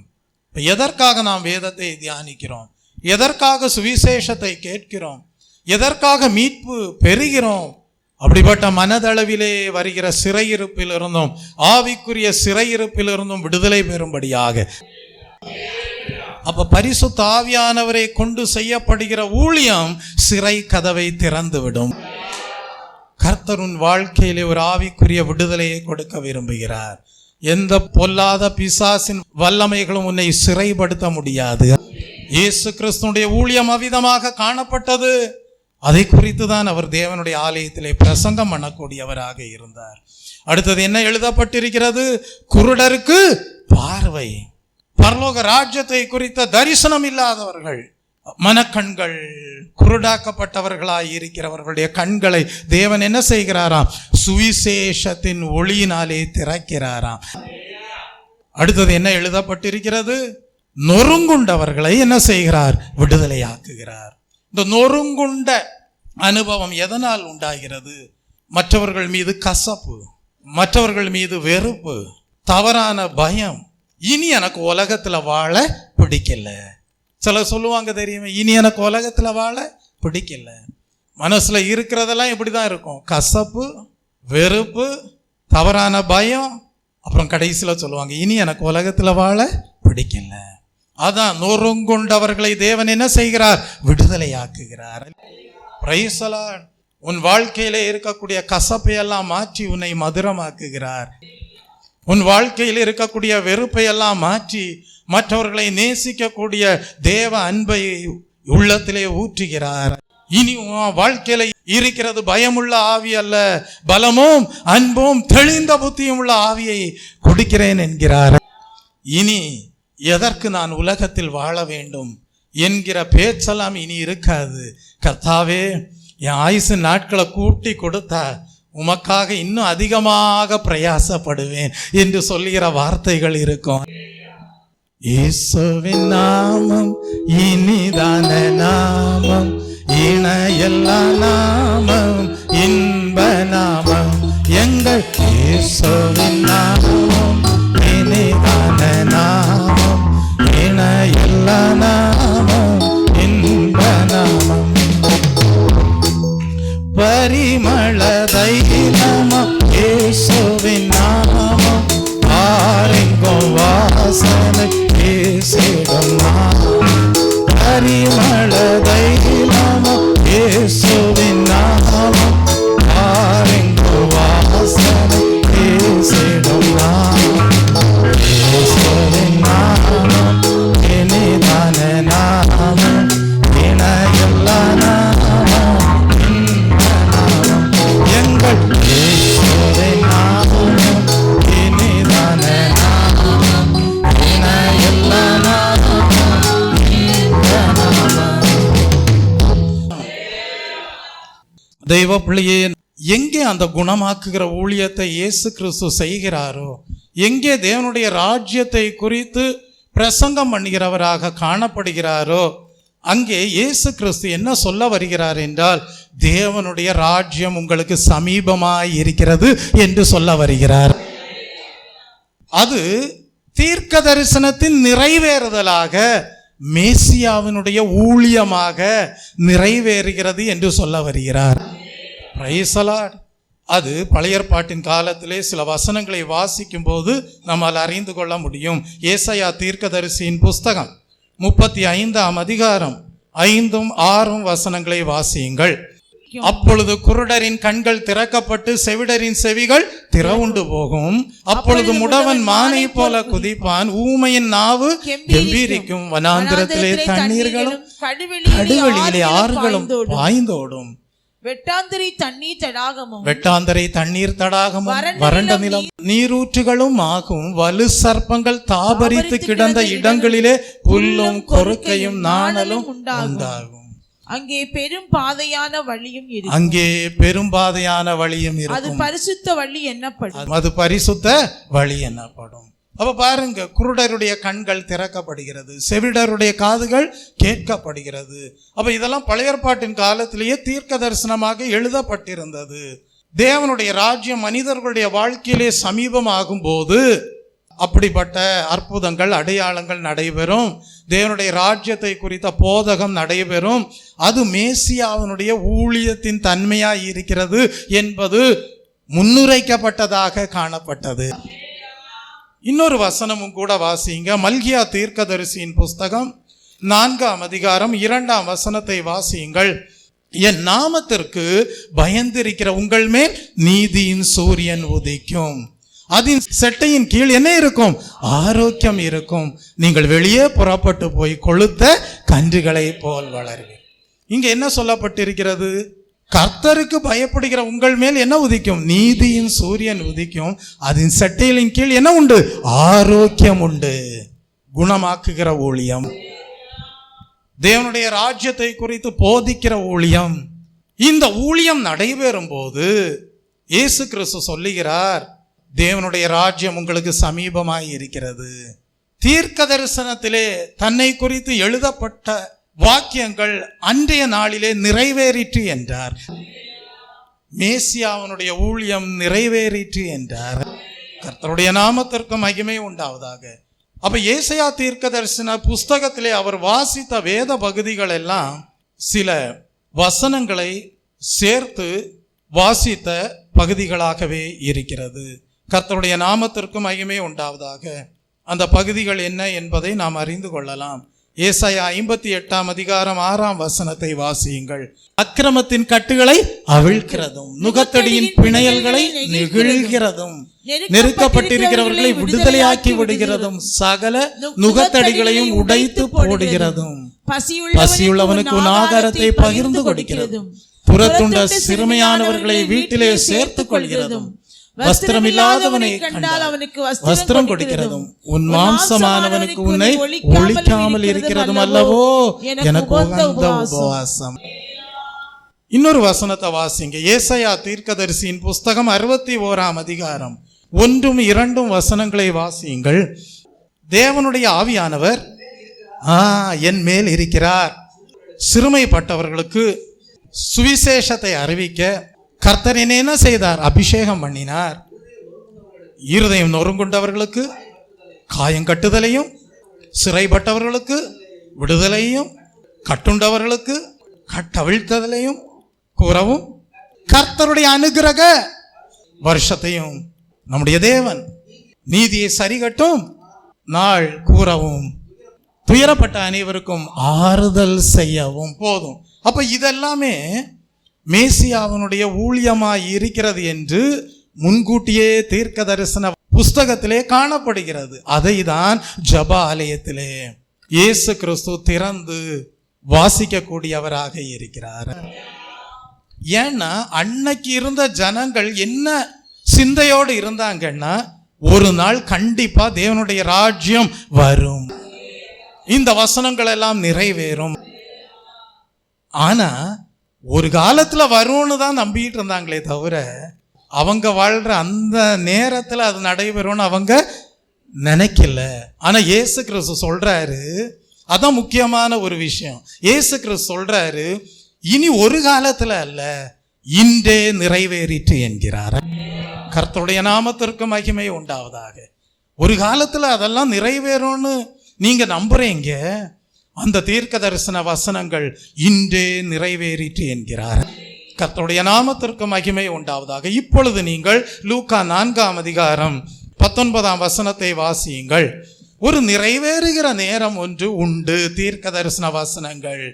எதற்காக நாம் வேதத்தை தியானிக்கிறோம்? எதற்காக சுவிசேஷத்தை கேட்கிறோம்? எதற்காக மீட்பு பெறுகிறோம்? அப்படிப்பட்ட மனதளவிலே வருகிற சிறையிருப்பில் இருந்தும் ஆவிக்குரிய சிறையிருப்பில் இருந்தும் விடுதலை பெறும்படியாக. அப்ப பரிசுத்த ஆவியானவரை கொண்டு செய்யப்படுகிற ஊழியம் சிறை கதவை திறந்துவிடும். கர்த்தர் உன் வாழ்க்கையிலே ஒரு ஆவிக்குரிய விடுதலையை கொடுக்க விரும்புகிறார். எந்த பொல்லாத பிசாசின் வல்லமைகளும் உன்னை சிறைப்படுத்த முடியாது. இயேசு கிறிஸ்துனுடைய ஊழியம் அவ்விதமாக காணப்பட்டது. அதை குறித்து தான் அவர் தேவனுடைய ஆலயத்திலே பிரசங்கம் பண்ணக்கூடியவராக இருந்தார். அடுத்தது என்ன எழுதப்பட்டிருக்கிறது? குருடருக்கு பார்வை. பரலோக ராஜ்யத்தை குறித்த தரிசனம் இல்லாதவர்கள், மனக்கண்கள் குருடாக்கப்பட்டவர்களாய் இருக்கிறவர்களுடைய கண்களை தேவன் என்ன செய்கிறாராம்? சுவிசேஷத்தின் ஒளியினாலே திறக்கிறாராம். அடுத்தது என்ன எழுதப்பட்டிருக்கிறது? நொறுங்குண்டவர்களை என்ன செய்கிறார்? விடுதலையாக்குகிறார். இந்த நொறுங்குண்ட அனுபவம் எதனால் உண்டாகிறது? மற்றவர்கள் மீது கசப்பு, மற்றவர்கள் மீது வெறுப்பு, தவறான பயம். இனி எனக்கு உலகத்துல வாழ பிடிக்கல. சிலர் சொல்லுவாங்க தெரியுமா, இனி எனக்கு உலகத்துல வாழ பிடிக்கல. மனசுல இருக்கிறதெல்லாம் இப்படிதான் இருக்கும். கசப்பு, வெறுப்பு, தவறான பயம். அப்புறம் கடைசியில சொல்லுவாங்க, இனி எனக்கு உலகத்துல வாழ பிடிக்கல. அதான் நொறுங்குண்டவர்களை தேவன் என்ன செய்கிறார்? விடுதலையாக்குகிறார். Praise the Lord. உன் வாழ்க்கையிலே இருக்கக்கூடிய கசப்பையெல்லாம் மாற்றி உன்னை மதுரமாக்குகிறார். உன் வாழ்க்கையில் இருக்கக்கூடிய வெறுப்பையெல்லாம் மாற்றி மற்றவர்களை நேசிக்கக்கூடிய தேவ அன்பை உள்ளத்திலே ஊற்றுகிறார். இனி உன் வாழ்க்கையில இருக்கிறது பயமுள்ள ஆவி அல்ல, பலமும் அன்பும் தெளிந்த புத்தியும் உள்ள ஆவியை கொடுக்கிறேன் என்கிறார். இனி எதற்கு நான் உலகத்தில் வாழ வேண்டும் என்கிற பேச்செல்லாம் இனி இருக்காது. கர்த்தாவே, என் ஆயுசு நாட்களை கூட்டி கொடுத்தா உமக்காக இன்னும் அதிகமாக பிரயாசப்படுவேன் என்று சொல்லுகிற வார்த்தைகள் இருக்கும். இயேசுவின் நாமம் இனிதான நாமம், இணையெல்லா நாமம், இன்ப நாமம். எங்கள் இயேசுவின் நாமம் இனிதான நாமம், இணையெல்லா நாமம், இன்ப நாமம். பரிமள தைலமம் இயேசுவின் நாமம், ஆரெங்கும் வாசனை பேசிடும் நாமம். பரிமள தைலமம் இயேசுவின் நாமம், ஆரெங்கும் வாசனை பேசிடும் நாமம். இயேசுவின் நாமம் இனிதான நாமம், இணையெல்லா நாமம், இன்ப நாமம். எங்கள் இயேசுவின் நாமம் இனிதான நாமம், இணையெல்லா நாமம், இன்ப நாமம். தெய்வ பிள்ளையே, எங்கே அந்த குணமாக்குகிற ஊழியத்தை இயேசு கிறிஸ்து செய்கிறாரோ, எங்கே தேவனுடைய ராஜ்யத்தை குறித்து பிரசங்கம் பண்ணுகிறவராக காணப்படுகிறாரோ, அங்கே இயேசு கிறிஸ்து என்ன சொல்ல வருகிறார் என்றால், தேவனுடைய ராஜ்யம் உங்களுக்கு சமீபமாய் இருக்கிறது என்று சொல்ல வருகிறார். அது தீர்க்க தரிசனத்தின் நிறைவேறுதலாக, மேசியாவினுடைய ஊழியமாக நிறைவேறுகிறது என்று சொல்ல வருகிறார். Price the Lord. அது பழைய ஏற்பாட்டின் காலத்திலே சில வசனங்களை வாசிக்கும் போது நம்மால் அறிந்து கொள்ள முடியும். ஏசாயா தீர்க்கதரிசியின் புஸ்தகம் 35ஆம் அதிகாரம் 5, 6 வசனங்களை வாசியுங்கள். அப்பொழுது குருடரின் கண்கள் திறக்கப்பட்டு செவிடரின் செவிகள் திறவுண்டு போகும். அப்பொழுது முடவன் மானை போல குதிப்பான், ஊமையின் நாவு கெம்பீரிக்கும். வனாந்திரத்திலே தண்ணீர்களும் கடுவெளியிலே ஆறுகளும் பாய்ந்தோடும். வெட்டாந்தரை தண்ணீர் தடாகமும், வெட்டாந்தரை தண்ணீர் தடாகமும், வறண்ட நிலம் நீரூற்றுகளும் ஆகும். வலு சர்ப்பங்கள் தாபரித்து கிடந்த இடங்களிலே புல்லும் கொறுக்கையும் நாணலும் உண்டாகும். அங்கே பெரும் பாதையான வழியும் இருக்கும். அங்கே பெரும் பாதையான வழியும் இருக்கும். அது பரிசுத்த வழி என்னப்படும். அது பரிசுத்த வழி என்னப்படும். அப்ப பாருங்க, குருடருடைய கண்கள் திறக்கப்படுகிறது, செவிடருடைய காதுகள் கேட்கப்படுகிறது. அப்ப இதெல்லாம் பழைய ஏற்பாட்டின் காலத்திலேயே தீர்க்க தரிசனமாக எழுதப்பட்டிருந்தது. தேவனுடைய ராஜ்யம் மனிதர்களுடைய வாழ்க்கையிலே சமீபமாகும் போது அப்படிப்பட்ட அற்புதங்கள், அடையாளங்கள் நடைபெறும். தேவனுடைய ராஜ்யத்தை குறித்த போதகம் நடைபெறும். அது மேசியாவினுடைய ஊழியத்தின் தன்மையாய் இருக்கிறது என்பது முன்னுரைக்கப்பட்டதாக காணப்பட்டது. இன்னொரு வசனமும் கூட வாசிங்க. மல்கியா தீர்க்கதரிசியின் புஸ்தகம் 4ஆம் அதிகாரம் 2ஆம் வசனத்தை வாசியுங்கள். என் நாமத்திற்கு பயந்திருக்கிற உங்கள் மேல் நீதியின் சூரியன் உதிக்கும். அதன் செட்டையின் கீழ் என்ன இருக்கும்? ஆரோக்கியம் இருக்கும். நீங்கள் வெளியே புறப்பட்டு போய் கொழுத்த கன்றுகளை போல் வளருவீர்கள். இங்க என்ன சொல்லப்பட்டிருக்கிறது? கர்த்தருக்கு பயப்படுகிற உங்கள் மேல் என்ன உதிக்கும்? நீதியின் சூரியன் உதிக்கும். அதன் செட்டையின் கீழ் என்ன உண்டு? ஆரோக்கியம் உண்டு. குணமாக்குகிற ஊழியம், தேவனுடைய ராஜ்யத்தை குறித்து போதிக்கிற ஊழியம். இந்த ஊழியம் நடைபெறும் போது இயேசு கிறிஸ்து சொல்லுகிறார், தேவனுடைய ராஜ்யம் உங்களுக்கு சமீபமாய் இருக்கிறது. தீர்க்க தரிசனத்திலே தன்னை குறித்து எழுதப்பட்ட வாக்கியங்கள் அன்றைய நாளிலே நிறைவேறிற்று என்றார். மேசியாவினுடைய ஊழியம் நிறைவேறிற்று என்றார். கர்த்தருடைய நாமத்திற்கு மகிமை உண்டாவதாக. அப்ப ஏசாயா தீர்க்க தரிசன புஸ்தகத்திலே அவர் வாசித்த வேத பகுதிகள் எல்லாம் சில வசனங்களை சேர்த்து வாசித்த பகுதிகளாகவே இருக்கிறது. கர்த்தருடைய நாமத்திற்கு மகிமை உண்டாவதாக. அந்த பகுதிகள் என்ன என்பதை நாம் அறிந்து கொள்ளலாம். ஏசாயா 58ஆம் அதிகாரம் 6ஆம் வசனத்தை வாசியுங்கள். அக்கிரமத்தின் கட்டுகளை அவிழ்க்கிறதும் நுகத்தடியின் பிணையல்களை நெகிழ்கிறதும் நெருக்கப்பட்டிருக்கிறவர்களை விடுதலையாக்கி விடுகிறதும் சகல நுகத்தடிகளையும் உடைத்து போடுகிறதும் பசியுள்ளவனுக்கு உன் ஆகாரத்தை பகிர்ந்து கொடுக்கிறதும் புறத்துண்ட சிறுமையானவர்களை வீட்டிலே சேர்த்துக் கொள்கிறதும் வஸ்திரம் இல்லாதவனை கண்டால் அவனுக்கு வஸ்திரம் கொடுக்கிறதும் உன் மாம்சமானவனுக்கு உன்னை ஒழிக்காமல் இருக்கிறதும் அல்லவோ எனக்கு உகந்த உபவாசம். இன்னொரு வசனத்தை வாசிங்க. ஏசாயா தீர்க்கதரிசியின் புஸ்தகம் 61ஆம் அதிகாரம் 1-2 வசனங்களை வாசியுங்கள். தேவனுடைய ஆவியானவர் என் மேல் இருக்கிறார், சிறுமைப்பட்டவர்களுக்கு சுவிசேஷத்தை அறிவிக்க கர்த்தர் என்ன செய்தார்? அபிஷேகம் பண்ணினார். இருதயம் நொறுங்குண்டவர்களுக்கு காயங்கட்டுதலையும், சிறைப்பட்டவர்களுக்கு விடுதலையும், கட்டுண்டவர்களுக்கு கட்டவிழ்த்ததலையும் கூறவும், கர்த்தருடைய அனுக்கிரக வருஷத்தையும் நம்முடைய தேவன் நீதியை சரிகட்டும் நாள் கூறவும், துயரப்பட்ட அனைவருக்கும் ஆறுதல் செய்யவும். போதும். அப்ப இதெல்லாமே மேசியாவினுடைய ஊழியமாய் இருக்கிறது என்று முன்கூட்டியே தீர்க்க தரிசன புஸ்தகத்திலே காணப்படுகிறது. அதை தான் ஜெப ஆலயத்திலே இயேசு கிறிஸ்து திறந்து வாசிக்கக்கூடியவராக இருக்கிறார். ஏன்னா அன்னைக்கு இருந்த ஜனங்கள் என்ன சிந்தையோடு இருந்தாங்கன்னா, ஒரு நாள் கண்டிப்பா தேவனுடைய ராஜ்யம் வரும், இந்த வசனங்கள் எல்லாம் நிறைவேறும். ஆனா ஒரு காலத்துல வரும்னு தான் நம்பிட்டு இருந்தாங்களே தவிர, அவங்க வாழ்ற அந்த நேரத்துல அது நடைபெறும்னு அவங்க நினைக்கல. ஆனா இயேசு கிறிஸ்து சொல்றாரு, அதான் முக்கியமான ஒரு விஷயம். இயேசு கிறிஸ்து சொல்றாரு, இனி ஒரு காலத்துல அல்ல, இன்றே நிறைவேறிற்று என்கிறார். கர்த்தருடைய நாமத்திற்கு மகிமை உண்டாவதாக. ஒரு காலத்துல அதெல்லாம் நிறைவேறும்னு நீங்க நம்புறீங்க. அந்த தீர்க்க தரிசன வசனங்கள் இன்றே நிறைவேறிற்று என்கிறார். கர்த்தருடைய நாமத்திற்கு மகிமை உண்டாவதாக. இப்பொழுது நீங்கள் லூக்கா 4ஆம் அதிகாரம் 19ஆம் வசனத்தை வாசியுங்கள். ஒரு நிறைவேறுகிற நேரம் ஒன்று உண்டு. தீர்க்க தரிசன வசனங்கள்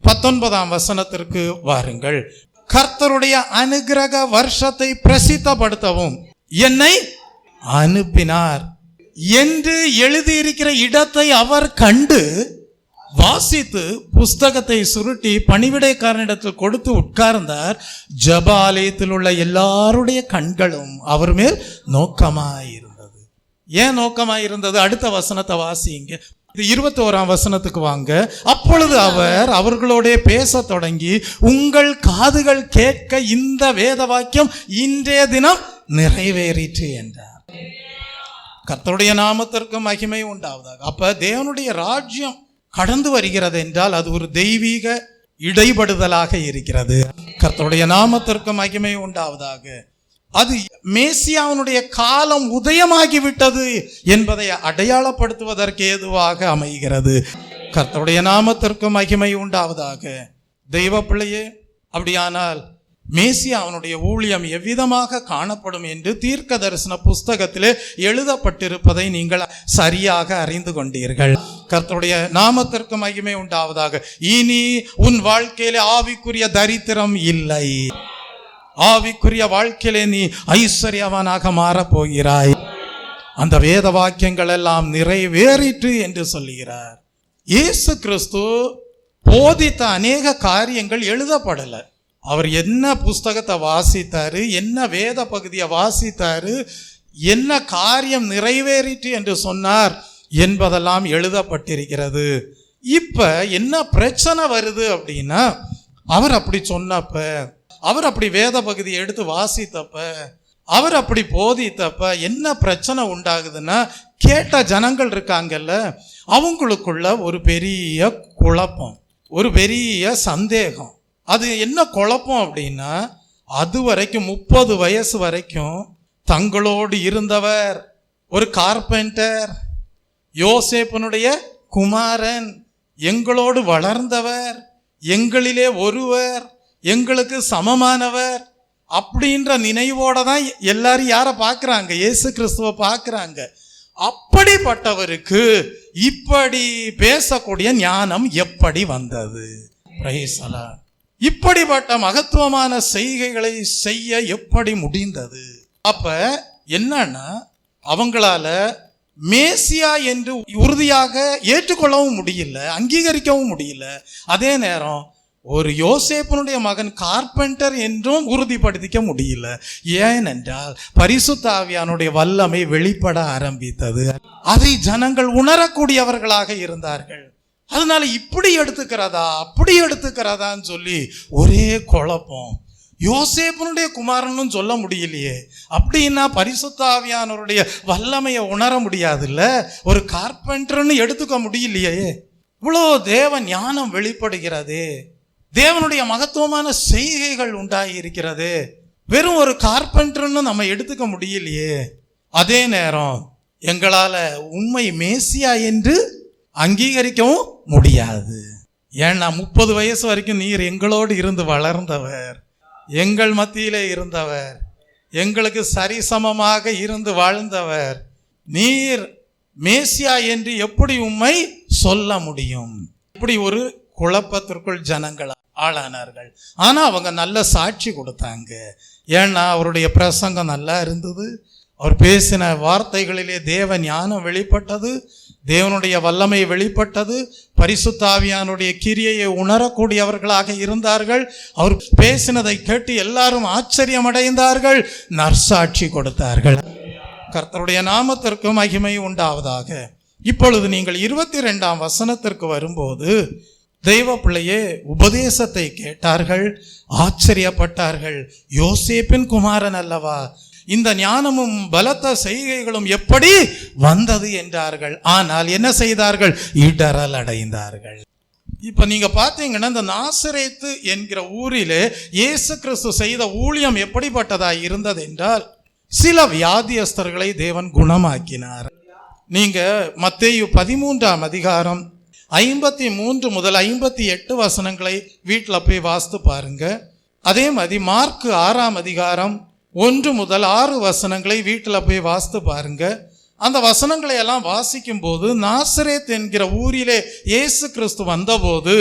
19ஆம் வசனத்திற்கு வாருங்கள். கர்த்தருடைய அனுக்கிரக வருஷத்தை பிரசித்தப்படுத்தவும் என்னை அனுப்பினார் என்று எழுதியிருக்கிற இடத்தை அவர் கண்டு வாசித்து புஸ்தகத்தை சுருட்டி பணிவிடைக்காரனிடத்தில் கொடுத்து உட்கார்ந்தார். ஜெப ஆலயத்தில் உள்ள எல்லாருடைய கண்களும் அவர் மேல் நோக்கமாயிருந்தது. ஏன் நோக்கமாயிருந்தது? அடுத்த வசனத்தை வாசிங்க. 21ஆம் வசனத்துக்கு வாங்க. அப்பொழுது அவர் அவர்களோட பேச தொடங்கி, உங்கள் காதுகள் கேட்க இந்த வேத வாக்கியம் இன்றைய தினம் நிறைவேறிற்று என்றார். கர்த்தருடைய நாமத்திற்கு மகிமை உண்டாவதாக. அப்ப தேவனுடைய ராஜ்யம் கடந்து வருகிறது என்றால் அது ஒரு தெய்வீக இடைபடுதலாக இருக்கிறது. கர்த்தருடைய நாமத்திற்கு மகிமை உண்டாவதாக. அது மேசியாவினுடைய காலம் உதயமாகிவிட்டது என்பதை அடையாளப்படுத்துவதற்கு ஏதுவாக அமைகிறது. கர்த்தருடைய நாமத்திற்கு மகிமை உண்டாவதாக. தெய்வ பிள்ளையே, அப்படியானால் மேசியாவினுடைய ஊழியம் எவ்விதமாக காணப்படும் என்று தீர்க்க தரிசன புஸ்தகத்திலே எழுதப்பட்டிருப்பதை நீங்கள் சரியாக அறிந்து கொண்டீர்கள். கர்த்தருடைய நாமத்திற்கு மகிமை உண்டாவதாக. இனி உன் வாழ்க்கையிலே ஆவிக்குரிய தரித்திரம் இல்லை. ஆவிக்குரிய வாழ்க்கையிலே நீ ஐஸ்வர்யவானாக மாறப் போகிறாய். அந்த வேத வாக்கியங்கள் எல்லாம் நிறைவேறிற்று என்று சொல்லுகிறார். இயேசு கிறிஸ்து போதித்த அநேக காரியங்கள் எழுதப்படலை. அவர் என்ன புஸ்தகத்தை வாசித்தாரு, என்ன வேத பகுதியை வாசித்தாரு, என்ன காரியம் நிறைவேறிற்று என்று சொன்னார் என்பதெல்லாம் எழுதப்பட்டிருக்கிறது. இப்ப என்ன பிரச்சனை வருது அப்படின்னா, அவர் அப்படி சொன்னப்ப, அவர் அப்படி வேத பகுதியை எடுத்து வாசித்தப்ப, அவர் அப்படி போதித்தப்ப என்ன பிரச்சனை உண்டாகுதுன்னா, கேட்ட ஜனங்கள் இருக்காங்கல்ல, அவங்களுக்குள்ள ஒரு பெரிய குழப்பம், ஒரு பெரிய சந்தேகம். அது என்ன குழப்பம் அப்படின்னா, அது வரைக்கும் 30 வயசு வரைக்கும் தங்களோடு இருந்தவர் ஒரு கார்பெண்டர், யோசேப்பனுடைய குமாரன், எங்களோடு வளர்ந்தவர், எங்களிலே ஒருவர், எங்களுக்கு சமமானவர் அப்படின்ற நினைவோட தான் எல்லாரும் யாரை பார்க்குறாங்க? இயேசு கிறிஸ்துவை பார்க்குறாங்க. அப்படிப்பட்டவருக்கு இப்படி பேசக்கூடிய ஞானம் எப்படி வந்தது? Price the Lord. இப்படிப்பட்ட மகத்துவமான செய்கைகளை செய்ய எப்படி முடிந்தது? அப்ப என்னன்னா, அவங்களால மேசியா என்று உறுதியாக ஏற்றுக்கொள்ளவும் முடியல, அங்கீகரிக்கவும் முடியல. அதே நேரம் ஒரு யோசேப்பனுடைய மகன் கார்பெண்டர் என்றும் உறுதிப்படுத்திக்க முடியல. ஏனென்றால் பரிசுத்த ஆவியானுடைய வல்லமை வெளிப்பட ஆரம்பித்தது. அதை ஜனங்கள் உணரக்கூடியவர்களாக இருந்தார்கள். அதனால இப்படி எடுத்துக்கிறதா அப்படி எடுத்துக்கிறதான்னு சொல்லி ஒரே குழப்பம். யோசேப்பினுடைய குமாரன்னு சொல்ல முடியலையே, அப்படின்னா பரிசுத்த ஆவியானவருடைய வல்லமையை உணர முடியாதுல்ல, ஒரு கார்பெண்டர்னு எடுத்துக்க முடியலையே. இவ்வளோ தேவ ஞானம் வெளிப்படுகிறது, தேவனுடைய மகத்துவமான செய்கைகள் உண்டாகி இருக்கிறது, வெறும் ஒரு கார்பெண்டர்னு நம்ம எடுத்துக்க முடியலையே. அதே நேரம் எங்களால் உண்மை மேசியா என்று அங்கீகரிக்கவும் முடியாது. ஏன்னா 30 வயசு வரைக்கும் நீர் எங்களோடு இருந்து வளர்ந்தவர், எங்கள் மத்தியிலே இருந்தவர், எங்களுக்கு சரிசமமாக இருந்து வாழ்ந்தவர். நீர் மேசியா என்று எப்படி உம்மை சொல்ல முடியும்? இப்படி ஒரு குழப்பத்திற்குள் ஜனங்கள் ஆளானார்கள். ஆனா அவங்க நல்ல சாட்சி கொடுத்தாங்க. ஏன்னா அவருடைய பிரசங்கம் நல்லா இருந்தது, அவர் பேசின வார்த்தைகளிலே தேவ ஞானம் வெளிப்பட்டது, தேவனுடைய வல்லமை வெளிப்பட்டது, பரிசுத்த ஆவியானுடைய கிரியையை உணரக்கூடியவர்களாக இருந்தார்கள். அவர் பேசினதை கேட்டு எல்லாரும் ஆச்சரியம் அடைந்தார்கள், நற்சாட்சி கொடுத்தார்கள். கர்த்தருடைய நாமத்திற்கு மகிமை உண்டாவதாக. இப்பொழுது நீங்கள் 22ஆம் வசனத்திற்கு வரும்போது, தெய்வ பிள்ளையே உபதேசத்தை கேட்டார்கள், ஆச்சரியப்பட்டார்கள். யோசேப்பின் குமாரன் அல்லவா, இந்த ஞானமும் பலத்த செய்கைகளும் எப்படி வந்தது என்றார்கள். ஆனால் என்ன செய்தார்கள்? இடறல் அடைந்தார்கள். இப்ப நீங்க பாத்தீங்கன்னா, இந்த நாசரேத்து என்கிற ஊரிலே இயேசு கிறிஸ்து செய்த ஊழியம் எப்படிப்பட்டதா இருந்தது என்றால், சில வியாதியஸ்தர்களை தேவன் குணமாக்கினார். நீங்க மத்தேயு 13ஆம் அதிகாரம் 53 முதல் 58 வசனங்களை வீட்டில் போய் வாசித்து பாருங்க. அதே மாதிரி மார்க் 6ஆம் அதிகாரம் 1 முதல் 6 வசனங்களை வீட்டில் போய் வாசித்து பாருங்க. அந்த வசனங்களை எல்லாம் வாசிக்கும் போது, நாசரேத் என்கிற ஊரிலே இயேசு கிறிஸ்து வந்தபோது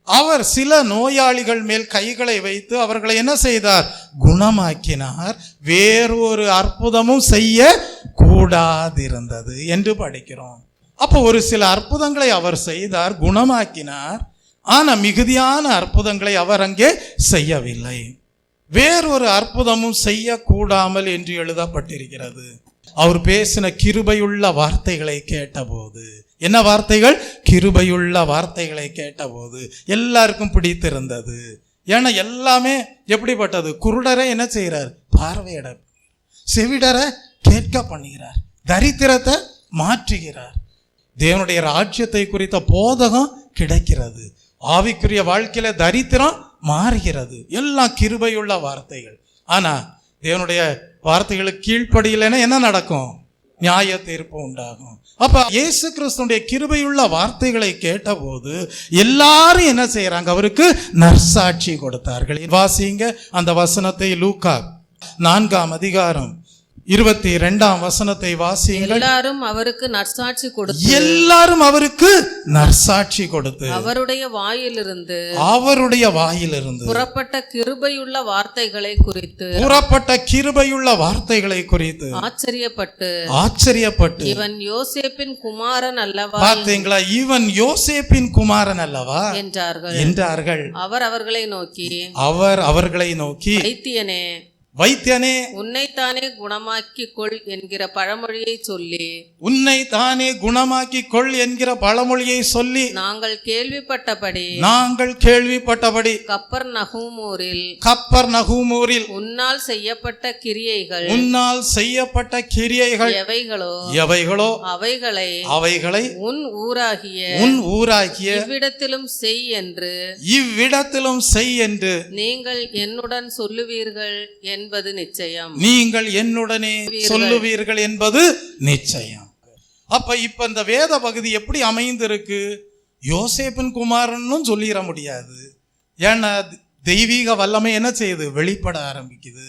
அவர் சில நோயாளிகள் மேல் கைகளை வைத்து அவர்களை என்ன செய்தார்? குணமாக்கினார். வேறொரு அற்புதமும் செய்ய கூடாதிருந்தது என்று படிக்கிறோம். அப்போ ஒரு சில அற்புதங்களை அவர் செய்தார், குணமாக்கினார். ஆனா மிகுதியான அற்புதங்களை அவர் அங்கே செய்யவில்லை. வேறொரு அற்புதமும் செய்யக்கூடாமல் என்று எழுதப்பட்டிருக்கிறது. அவர் பேசின கிருபையுள்ள வார்த்தைகளை கேட்டபோது, என்ன வார்த்தைகள்? கிருபையுள்ள வார்த்தைகளை கேட்டபோது எல்லாருக்கும் பிடித்திருந்தது. ஏன்னா எல்லாமே எப்படிப்பட்டது? குருடரை என்ன செய்கிறார்? பார்வையிட, செவிடரை கேட்க பண்ணுகிறார், தரித்திரத்தை மாற்றுகிறார், தேவனுடைய ராஜ்யத்தை குறித்த போதகம் கிடைக்கிறது, ஆவிக்குரிய வாழ்க்கையில தரித்திரம் மாறுகிறது. எல்லாம் கிருபையுள்ள வார்த்தைகள். ஆனா தேவனுடைய வார்த்தைகளுக்கு கீழ்ப்படியலைன்னா என்ன நடக்கும்? நியாய தீர்ப்பு உண்டாகும். அப்ப இயேசு கிறிஸ்துடைய கிருபையுள்ள வார்த்தைகளை கேட்டபோது எல்லாரும் என்ன செய்யறாங்க? அவருக்கு நற்சாட்சி கொடுத்தார்கள். வாசிங்க அந்த வசனத்தை, லூக்கா 4ஆம் அதிகாரம் 22ஆம் வசனத்தை வாசியுங்கள். எல்லாரும் அவருக்கு நற்சாட்சி கொடுத்து, எல்லாரும் அவருக்கு நற்சாட்சி கொடுத்து அவருடைய வாயிலிருந்து புறப்பட்ட கிருபையுள்ள வார்த்தைகளை குறித்து ஆச்சரியப்பட்டு இவன் யோசேப்பின் குமாரன் அல்லவா, பார்த்தீங்களா, இவன் யோசேப்பின் குமாரன் அல்லவா என்றார்கள். அவர் அவர்களை நோக்கி வைத்தியனே உன்னைத்தானே குணமாக்கிக் கொள் என்கிற பழமொழியை சொல்லி நாங்கள் கேள்விப்பட்டபடி கப்பர் நகூமூரில் உன்னால் செய்யப்பட்ட கிரியைகள் எவைகளோ அவைகளை உன் ஊராகிய இவ்விடத்திலும் செய் என்று நீங்கள் என்னுடன் சொல்லுவீர்கள் நீங்கள் என்னுடனே சொல்லுவீர்கள் என்பது நிச்சயம். இப்ப இந்த வேத பகுதி எப்படி அமைந்திருக்கு? யோசேப்பின் குமாரன்னு சொல்லிட முடியாது. ஏன்னா தெய்வீக வல்லமை என்ன செய்யுது? வெளிப்பட ஆரம்பிக்குது.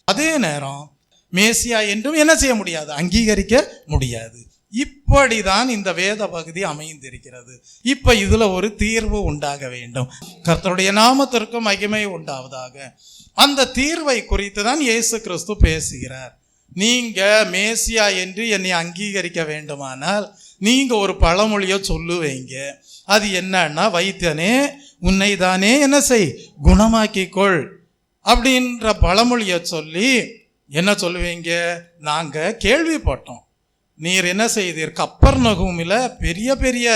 அதே நேரம் மேசியா என்றும் என்ன செய்ய முடியாது? அங்கீகரிக்க முடியாது. இப்படிதான் இந்த வேத பகுதி அமைந்திருக்கிறது. இப்ப இதுல ஒரு தீர்வு உண்டாக வேண்டும். கர்த்தருடைய நாமத்திற்கு மகிமை உண்டாவதாக. அந்த தீர்வை குறித்து தான் இயேசு கிறிஸ்து பேசுகிறார். நீங்க மேசியா என்று என்னை அங்கீகரிக்க வேண்டுமானால் நீங்க ஒரு பழமொழியை சொல்லுவீங்க. அது என்னன்னா, வைத்தியனே உன்னை தானே என்ன செய், குணமாக்கிக்கொள் அப்படின்ற பழமொழியை சொல்லி என்ன சொல்லுவீங்க? நாங்க கேள்விப்பட்டோம், நீர் என்ன செய்தீர், கப்பர்நகூமில் பெரிய பெரிய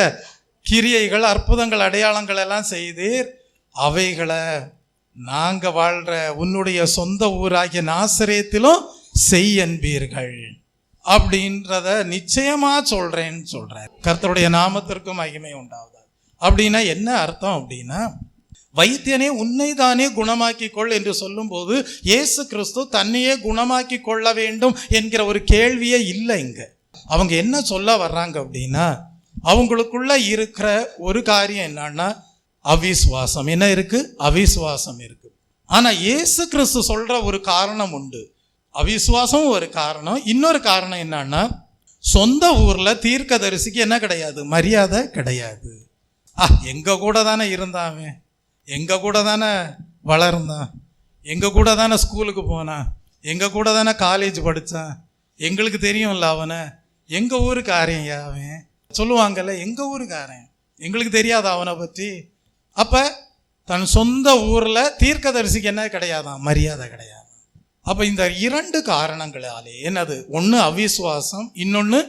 கிரியைகள், அற்புதங்கள், அடையாளங்கள் எல்லாம் செய்தீர். அவைகளை நாங்க வாழ்ற உன்னுடைய சொந்த ஊராகிய நாசரேத்திலும் செய் என்பீர்கள் அப்படின்றத நிச்சயமா சொல்றேன்னு சொல்றார். கர்த்தருடைய நாமத்திற்கு மகிமை உண்டாவதாக. அப்படின்னா என்ன அர்த்தம் அப்படின்னா, வைத்தியனே உன்னை தானே குணமாக்கி கொள் என்று சொல்லும்போது இயேசு கிறிஸ்து தன்னையே குணமாக்கி கொள்ள வேண்டும் என்கிற ஒரு கேள்வியே இல்லை. இங்க அவங்க என்ன சொல்ல வர்றாங்க அப்படின்னா, அவங்களுக்குள்ள இருக்கிற ஒரு காரியம் என்னன்னா அவிசுவாசம். என்ன இருக்கு? அவிசுவாசம் இருக்கு. ஆனா இயேசு கிறிஸ்து சொல்ற ஒரு காரணம் உண்டு. அவிசுவாசம் ஒரு காரணம். இன்னொரு காரணம் என்னன்னா, சொந்த ஊர்ல தீர்க்கதரிசிக்கு என்ன கிடையாது? மரியாதை கிடையாது. எங்க கூட தானே இருந்தாமே, எங்க கூட தானே வளர்ந்தான், எங்க கூட தானே ஸ்கூலுக்கு போனான், எங்க கூட தானே காலேஜ் படித்தான், எங்களுக்கு தெரியும்ல அவனை, எங்க ஊருக்காரன் அவன் சொல்லுவாங்கல்ல, எங்க ஊருக்காரன், எங்களுக்கு தெரியாத அவனை பற்றி. அப்ப தன் சொந்த ஊர்ல தீர்க்கதரிசிக்கு என்ன கிடையாதான்? மரியாதை கிடையாது. அப்ப இந்த இரண்டு காரணங்களாலே என்னது? ஒன்று அவிசுவாசம், இன்னொன்று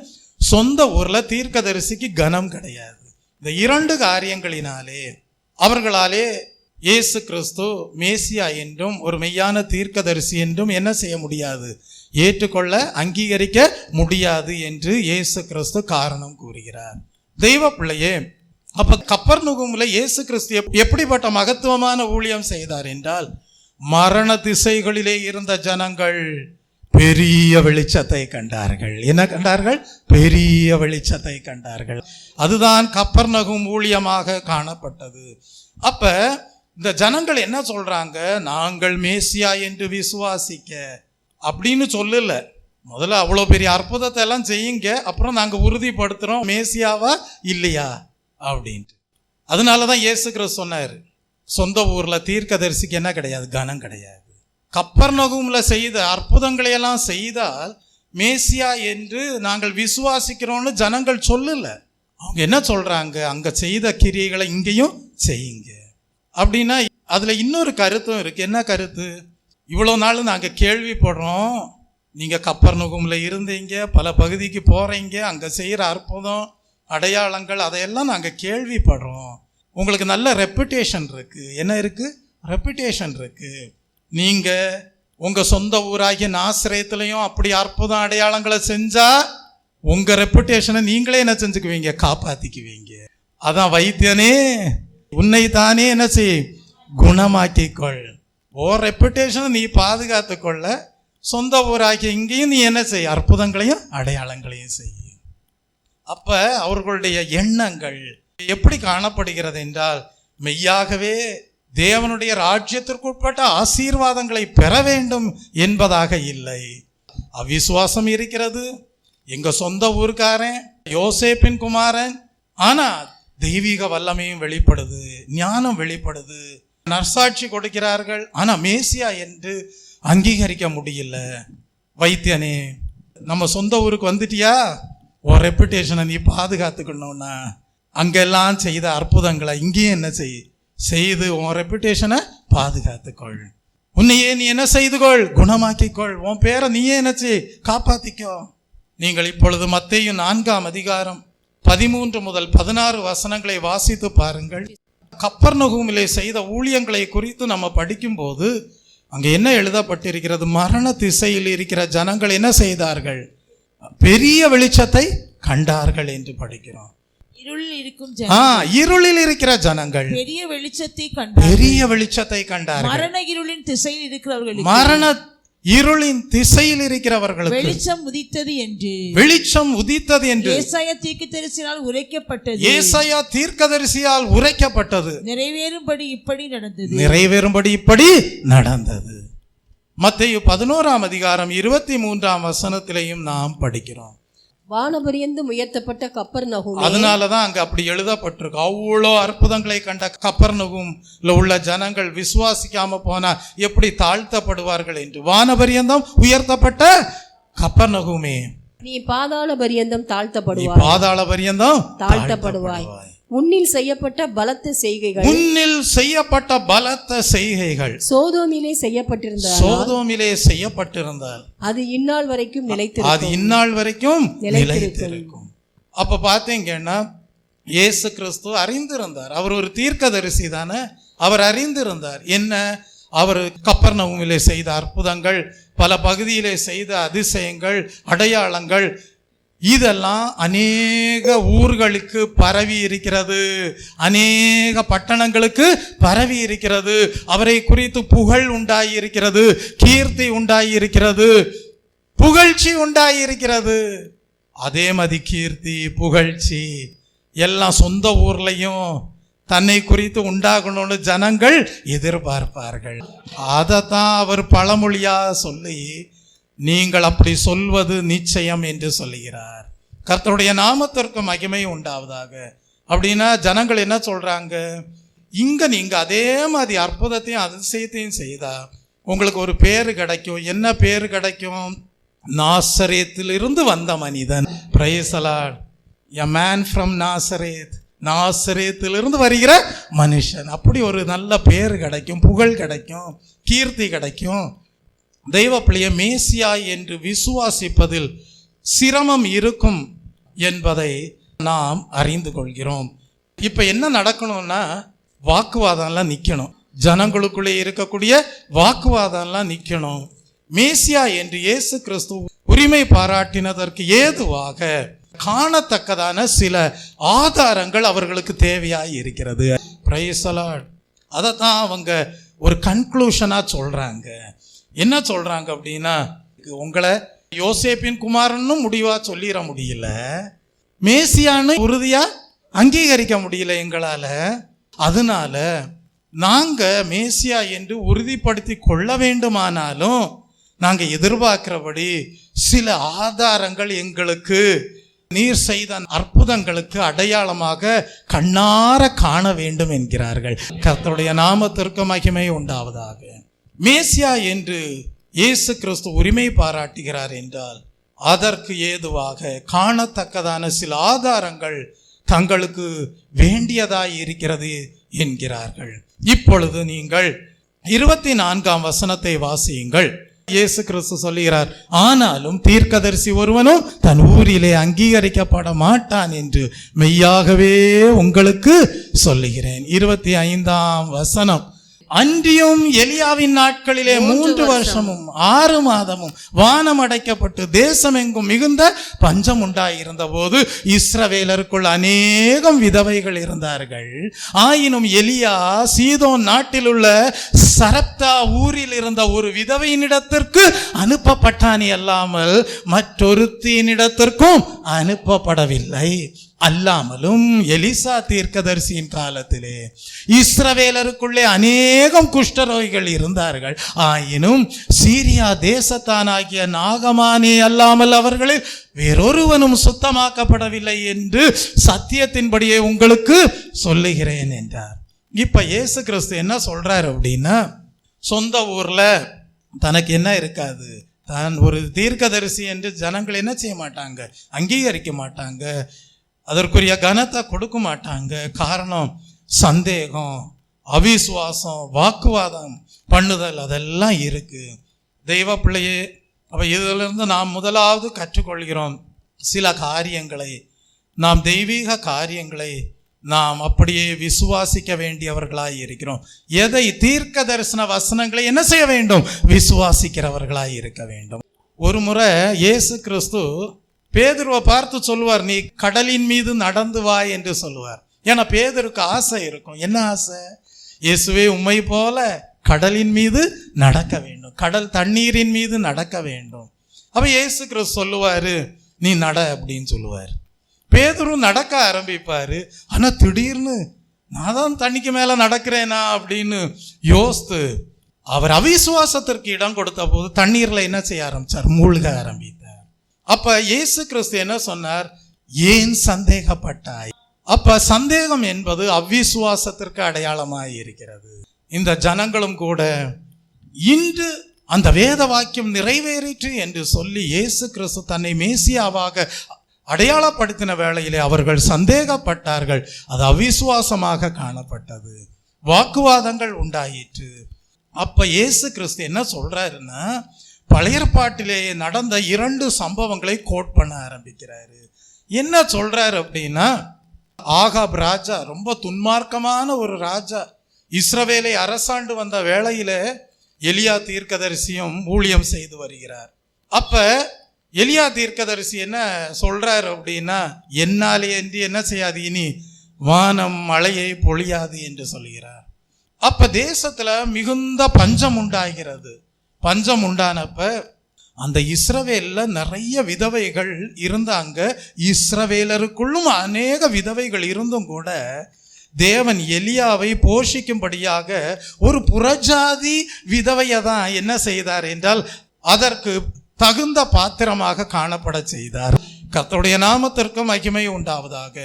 சொந்த ஊர்ல தீர்க்கதரிசிக்கு கனம் கிடையாது. இந்த இரண்டு காரியங்களினாலே அவர்களாலே இயேசு கிறிஸ்து மேசியா என்றும் ஒரு மெய்யான தீர்க்கதரிசி என்றும் என்ன செய்ய முடியாது? ஏற்றுக்கொள்ள, அங்கீகரிக்க முடியாது என்று இயேசு கிறிஸ்து காரணம் கூறுகிறார். தெய்வ பிள்ளையே, அப்ப கப்பர்நகூமிலே இயேசு கிறிஸ்து எப்படிப்பட்ட மகத்துவமான ஊழியம் செய்தார் என்றால், மரண திசைகளிலே இருந்த ஜனங்கள் பெரிய வெளிச்சத்தை கண்டார்கள். என்ன கண்டார்கள்? பெரிய வெளிச்சத்தை கண்டார்கள். அதுதான் கப்பர்நகூம் ஊழியமாக காணப்பட்டது. அப்ப இந்த ஜனங்கள் என்ன சொல்றாங்க? நாங்கள் மேசியா என்று விசுவாசிக்க அப்படின்னு சொல்லல. முதல்ல அவ்வளோ பெரிய அற்புதத்தை எல்லாம் செய்யுங்க, அப்புறம் நாங்க உறுதிப்படுத்துறோம் மேசியாவா இல்லையா அப்படின்ட்டு. அதனாலதான் இயேசு கிறிஸ்து சொன்னார், சொந்த ஊர்ல தீர்க்கதரிசிக்கு என்ன கிடையாது? கனம் கிடையாது. கப்பர்நகூம்ல செய்த அற்புதங்களை எல்லாம் செய்தால் மேசியா என்று நாங்கள் விசுவாசிக்கிறோம்னு ஜனங்கள் சொல்லல. அவங்க என்ன சொல்றாங்க? அங்க செய்த கிரியைகளை இங்கேயும் செய்யுங்க அப்படின்னா அதுல இன்னொரு கருத்தும் இருக்கு. என்ன கருத்து? இவ்வளோ நாள் நாங்க கேள்விப்படுறோம், நீங்க கப்பர்நகூம்ல இருந்தீங்க, பல பகுதிக்கு போறீங்க, அங்க செய்யற அற்புதம், அடையாளங்கள், அதையெல்லாம் நாங்க கேள்விப்படுறோம். உங்களுக்கு நல்ல ரெப்புடேஷன் இருக்கு. என்ன இருக்கு? ரெப்புடேஷன் இருக்கு. நீங்க உங்க சொந்த ஊராகிய நாசரேத்திலையும் அப்படி அற்புதம் அடையாளங்களை செஞ்சா உங்க ரெப்புடேஷனை நீங்களே என்ன செஞ்சுக்குவீங்க? காப்பாத்திக்குவீங்க. அதான் வைத்தியனே உன்னை தானே என்ன செய்? குணமாக்கிக்கொள். ஓ ரெப்புடேஷனை நீ பாதுகாத்து கொள்ள, சொந்த ஊராகிய இங்கேயும் நீ என்ன செய்? அற்புதங்களையும் அடையாளங்களையும் செய். அப்ப அவர்களுடைய எண்ணங்கள் எப்படி காணப்படுகிறது என்றால், மெய்யாகவே தேவனுடைய ராஜ்யத்திற்குட்பட்ட ஆசீர்வாதங்களை பெற வேண்டும் என்பதாக இல்லை. அவிசுவாசம் இருக்கிறது. எங்க சொந்த ஊர்க்காரன், யோசேப்பின் குமாரன், ஆனா தெய்வீக வல்லமையும் வெளிப்படுது, ஞானம் வெளிப்படுது, நற்சாட்சி கொடுக்கிறார்கள், ஆனா மேசியா என்று அங்கீகரிக்க முடியல. வைத்தியனே, நம்ம சொந்த ஊருக்கு வந்துட்டியா? ஒரு ரெப்புடேஷனை நீ பாதுகாத்துக்கணும்னா அங்கெல்லாம் செய்த அற்புதங்களை இங்கேயும் என்ன செய்து உன் ரெப்புடேஷனை பாதுகாத்துக்கொள். உன்னையே நீ என்ன செய்துகொள்? குணமாக்கிக்கொள். உன் பேரை நீயே என்ன காப்பாத்திக்கோ. நீங்கள் இப்பொழுது மத்தேயு 4ஆம் அதிகாரம் 13 முதல் 16 வசனங்களை வாசித்து பாருங்கள். கப்பர்நகூமிலே செய்த ஊழியங்களை குறித்து நம்ம படிக்கும்போது அங்கே என்ன எழுதப்பட்டிருக்கிறது? மரண திசையில் இருக்கிற ஜனங்கள் என்ன செய்தார்கள்? பெரிய வெளிச்சத்தை கண்டார்கள் என்று படிக்கிறோம். இருளில் இருக்கிற ஜனங்கள் பெரிய வெளிச்சத்தை கண்டார்கள். பெரிய வெளிச்சத்தை கண்டார்கள். மரண இருளின் திசையில் இருக்கிறவர்களுக்கு, மரண இருளின் திசையில் இருக்கிறவர்களுக்கு வெளிச்சம் உதித்தது என்று, வெளிச்சம் உதித்தது என்று ஏசாயா தீர்க்கதரிசியால் உரைக்கப்பட்டது. ஏசாயா தீர்க்கதரிசியால் உரைக்கப்பட்டது நிறைவேறும்படி இப்படி நடந்தது. நிறைவேறும்படி இப்படி நடந்தது. மத்தேயு 11ஆம் அதிகாரம் 23ஆம் வசனத்திலையும் நாம் படிக்கிறோம். வானபரியந்தம் உயர்த்தப்பட்ட கப்பர்நகூம். அதனாலதான் அங்க அப்படி எழுதப்பட்டிருக்கு. அவ்வளோ அற்புதங்களை கண்ட கப்பர்நகூம்ல உள்ள ஜனங்கள் விசுவாசிக்காம போனா எப்படி தாழ்த்தப்படுவார்கள் என்று. வானபரியந்தம் உயர்த்தப்பட்ட கப்பர்நகூமே, நீ பாதாள பரியந்தம் தாழ்த்தப்படுவாய். பாதாள பரியந்தம் தாழ்த்தப்படுவாய். உன்னில் செய்யப்பட்ட பலத்த செய்கைகள், உன்னில் செய்யப்பட்ட பலத்த செய்கைகள் சோதோமிலே செய்யப்பட்டிருந்தால், சோதோமிலே செய்யப்பட்டிருந்தால் அது இந்நாள் வரைக்கும் நிலைத்திருக்கும். அது இந்நாள் வரைக்கும் நிலைத்திருக்கும். அப்ப பாத்தீங்கன்னா இயேசு கிறிஸ்து அறிந்திருந்தார். அவர் ஒரு தீர்க்கதரிசி தானே. அவர் அறிந்திருந்தார். என்ன, அவர் கப்பர்நகூமிலே செய்த அற்புதங்கள், பல பகுதியிலே செய்த அதிசயங்கள், அடையாளங்கள், இதெல்லாம் அநேக ஊர்களுக்கு பரவி இருக்கிறது, அநேக பட்டணங்களுக்கு பரவி இருக்கிறது. அவரை குறித்து புகழ் உண்டாகி இருக்கிறது, கீர்த்தி உண்டாகி இருக்கிறது, புகழ்ச்சி உண்டாகி இருக்கிறது. அதே மாதிரி கீர்த்தி புகழ்ச்சி எல்லாம் சொந்த ஊர்லையும் தன்னை குறித்து உண்டாகணும்னு ஜனங்கள் எதிர்பார்ப்பார்கள். அதைத்தான் அவர் பழமொழியா சொல்லி, நீங்கள் அப்படி சொல்வது நிச்சயம் என்று சொல்லுகிறார். கர்த்தருடைய நாமத்திற்கு மகிமை உண்டாவதாக. அப்படின்னா ஜனங்கள் என்ன சொல்றாங்க, இங்க நீங்க அதே மாதிரி அற்புதத்தையும் அதிசயத்தையும் செய்தா உங்களுக்கு ஒரு பேரு கிடைக்கும். என்ன பேரு கிடைக்கும்? நாசரேத்திலிருந்து வந்த மனிதன். Praise the Lord. A man from Nazareth. நாசரேத்திலிருந்து வருகிற மனுஷன். அப்படி ஒரு நல்ல பேர் கிடைக்கும், புகழ் கிடைக்கும், கீர்த்தி கிடைக்கும். தெய்வ பிள்ளையை மேசியா என்று விசுவாசிப்பதில் சிரமம் இருக்கும் என்பதை நாம் அறிந்து கொள்கிறோம். இப்போ என்ன நடக்கணும்னா, வாக்குவாதம்லாம் நிற்கணும். ஜனங்களுக்குள்ளே இருக்கக்கூடிய வாக்குவாதம்லாம் நிற்கணும். மேசியா என்று இயேசு கிறிஸ்து உரிமை பாராட்டினதற்கு ஏதுவாக காணத்தக்கதான சில ஆதாரங்கள் அவர்களுக்கு தேவையாய் இருக்கிறது. Price the Lord. அதைத்தான் அவங்க ஒரு கன்க்ளூஷனாக சொல்கிறாங்க. என்ன சொல்கிறாங்க அப்படின்னா, உங்களை யோசேப்பின் குமாரனும் முடிவாக சொல்லிட முடியல, மேசியான்னு உறுதியாக அங்கீகரிக்க முடியல எங்களால். அதனால நாங்கள் மேசியா என்று உறுதிப்படுத்தி கொள்ள வேண்டுமானாலும் நாங்கள் எதிர்பார்க்கிறபடி சில ஆதாரங்கள் எங்களுக்கு நீர் செய்த அற்புதங்களுக்கு அடையாளமாக கண்ணார காண வேண்டும் என்கிறார்கள். கர்த்தருடைய நாமத்திற்கு மகிமை உண்டாவதாக. மேசியா என்று இயேசு கிறிஸ்து உரிமை பாராட்டுகிறார் என்றால் அதற்கு ஏதுவாக காணத்தக்கதான சில ஆதாரங்கள் தங்களுக்கு வேண்டியதாய் இருக்கிறது என்கிறார்கள். இப்பொழுது நீங்கள் 24ஆம் வசனத்தை வாசியுங்கள். இயேசு கிறிஸ்து சொல்லுகிறார், ஆனாலும் தீர்க்கதரிசி ஒருவனும் தன் ஊரிலே அங்கீகரிக்கப்பட மாட்டான் என்று மெய்யாகவே உங்களுக்கு சொல்லுகிறேன். 25ஆம் வசனம். அன்றியும் எலியாவின் நாட்களிலே 3 வருஷமும் 6 மாதமும் வானம் அடைக்கப்பட்டு தேசமெங்கும் மிகுந்த பஞ்சம் உண்டாயிருந்த போது இஸ்ரவேலருக்குள் அநேகம் விதவைகள் இருந்தார்கள். ஆயினும் எலியா சீதோன் நாட்டில் உள்ள சரப்தா ஊரில் இருந்த ஒரு விதவையினிடத்திற்கு அனுப்பப்பட்டானே அல்லாமல் மற்றொருத்தினிடத்திற்கும் அனுப்பப்படவில்லை. அல்லாமலும் எலிசா தீர்க்கதரிசியின் காலத்திலே இஸ்ரவேலருக்குள்ளே அநேகம் குஷ்டரோகிகள் இருந்தார்கள். ஆயினும் சீரியா தேசத்தானாகிய நாகமானே அல்லாமல் அவர்களில் வேறொருவனும் சுத்தமாக்கப்படவில்லை என்று சத்தியத்தின்படியே உங்களுக்கு சொல்லுகிறேன் என்றார். இப்ப இயேசு கிறிஸ்து என்ன சொல்றாரு அப்படின்னா, சொந்த ஊர்ல தனக்கு என்ன இருக்காது, தான் ஒரு தீர்க்கதரிசி என்று ஜனங்கள் என்ன செய்ய மாட்டாங்க, அங்கீகரிக்க மாட்டாங்க, அதற்குரிய கனத்தை கொடுக்க மாட்டாங்க. காரணம் சந்தேகம், அவிசுவாசம், வாக்குவாதம் பண்ணுதல், அதெல்லாம் இருக்கு. தெய்வ பிள்ளையே, அப்போ இதிலிருந்து நாம் முதலாவது கற்றுக்கொள்கிறோம் சில காரியங்களை. நாம் தெய்வீக காரியங்களை நாம் அப்படியே விசுவாசிக்க வேண்டியவர்களாய் இருக்கிறோம். எதை? தீர்க்க தரிசன வசனங்களை என்ன செய்ய வேண்டும்? விசுவாசிக்கிறவர்களாய் இருக்க வேண்டும். ஒரு முறை இயேசு கிறிஸ்து பேதுருவை பார்த்து சொல்லுவார், நீ கடலின் மீது நடந்து வா என்று சொல்லுவார். ஏன்னா பேதுருக்கு ஆசை இருக்கும். என்ன ஆசை? இயேசுவே உம்மை போல கடலின் மீது நடக்க வேண்டும், கடல் தண்ணீரின் மீது நடக்க வேண்டும். அப்ப இயேசு கிறிஸ்து சொல்லுவாரு, நீ நட அப்படின்னு சொல்லுவார். பேதுரு நடக்க ஆரம்பிப்பாரு. ஆனா திடீர்னு நான் தான் தண்ணிக்கு மேல நடக்கிறேனா அப்படின்னு யோசித்து அவர் அவிசுவாசத்திற்கு இடம் கொடுத்த போது தண்ணீர்ல என்ன செய்ய ஆரம்பிச்சார்? மூழ்க ஆரம்பித்தார். அப்ப இயேசு கிறிஸ்து என்ன சொன்னார்? ஏன் சந்தேகப்பட்டாய்? அப்ப சந்தேகம் என்பது அவிசுவாசத்திற்கு அடையாளமாய் இருக்கிறது. இந்த ஜனங்களும் கூட இன்று அந்த வேத வாக்கியம் நிறைவேறிற்று என்று சொல்லி இயேசு கிறிஸ்து தன்னை மேசியாவாக அடையாளப்படுத்தின வேளையிலே அவர்கள் சந்தேகப்பட்டார்கள். அது அவிசுவாசமாக காணப்பட்டது. வாக்குவாதங்கள் உண்டாயிற்று. அப்ப இயேசு கிறிஸ்து என்ன சொல்றாருன்னா, பழைய ஏற்பாட்டிலேயே நடந்த 2 சம்பவங்களை கோட் பண்ண ஆரம்பிக்கிறாரு. என்ன சொல்றாரு அப்படின்னா, ஆகாப் ராஜா ரொம்ப துன்மார்க்கமான ஒரு ராஜா. இஸ்ரவேலை அரசாண்டு வந்த வேளையில எலியா தீர்க்கதரிசியும் ஊழியம் செய்து வருகிறார். அப்ப எலியா தீர்க்கதரிசி என்ன சொல்றாரு அப்படின்னா, என்னாலே என்று என்ன செய்யாது, இனி வானம் மழையை பொழியாது என்று சொல்கிறார். அப்ப தேசத்துல மிகுந்த பஞ்சம் உண்டாகிறது. பஞ்சம் உண்டானப்ப அந்த இஸ்ரவேல்ல நிறைய விதவைகள் இருந்தாங்க. இஸ்ரவேலருக்குள்ளும் அநேக விதவைகள் இருந்தும் கூட தேவன் எலியாவை போஷிக்கும்படியாக ஒரு புறஜாதி விதவையை தான் என்ன செய்தார் என்றால் அதற்கு தகுந்த பாத்திரமாக காணப்பட செய்தார். கர்த்தருடைய நாமத்திற்கு மகிமை உண்டாவதாக.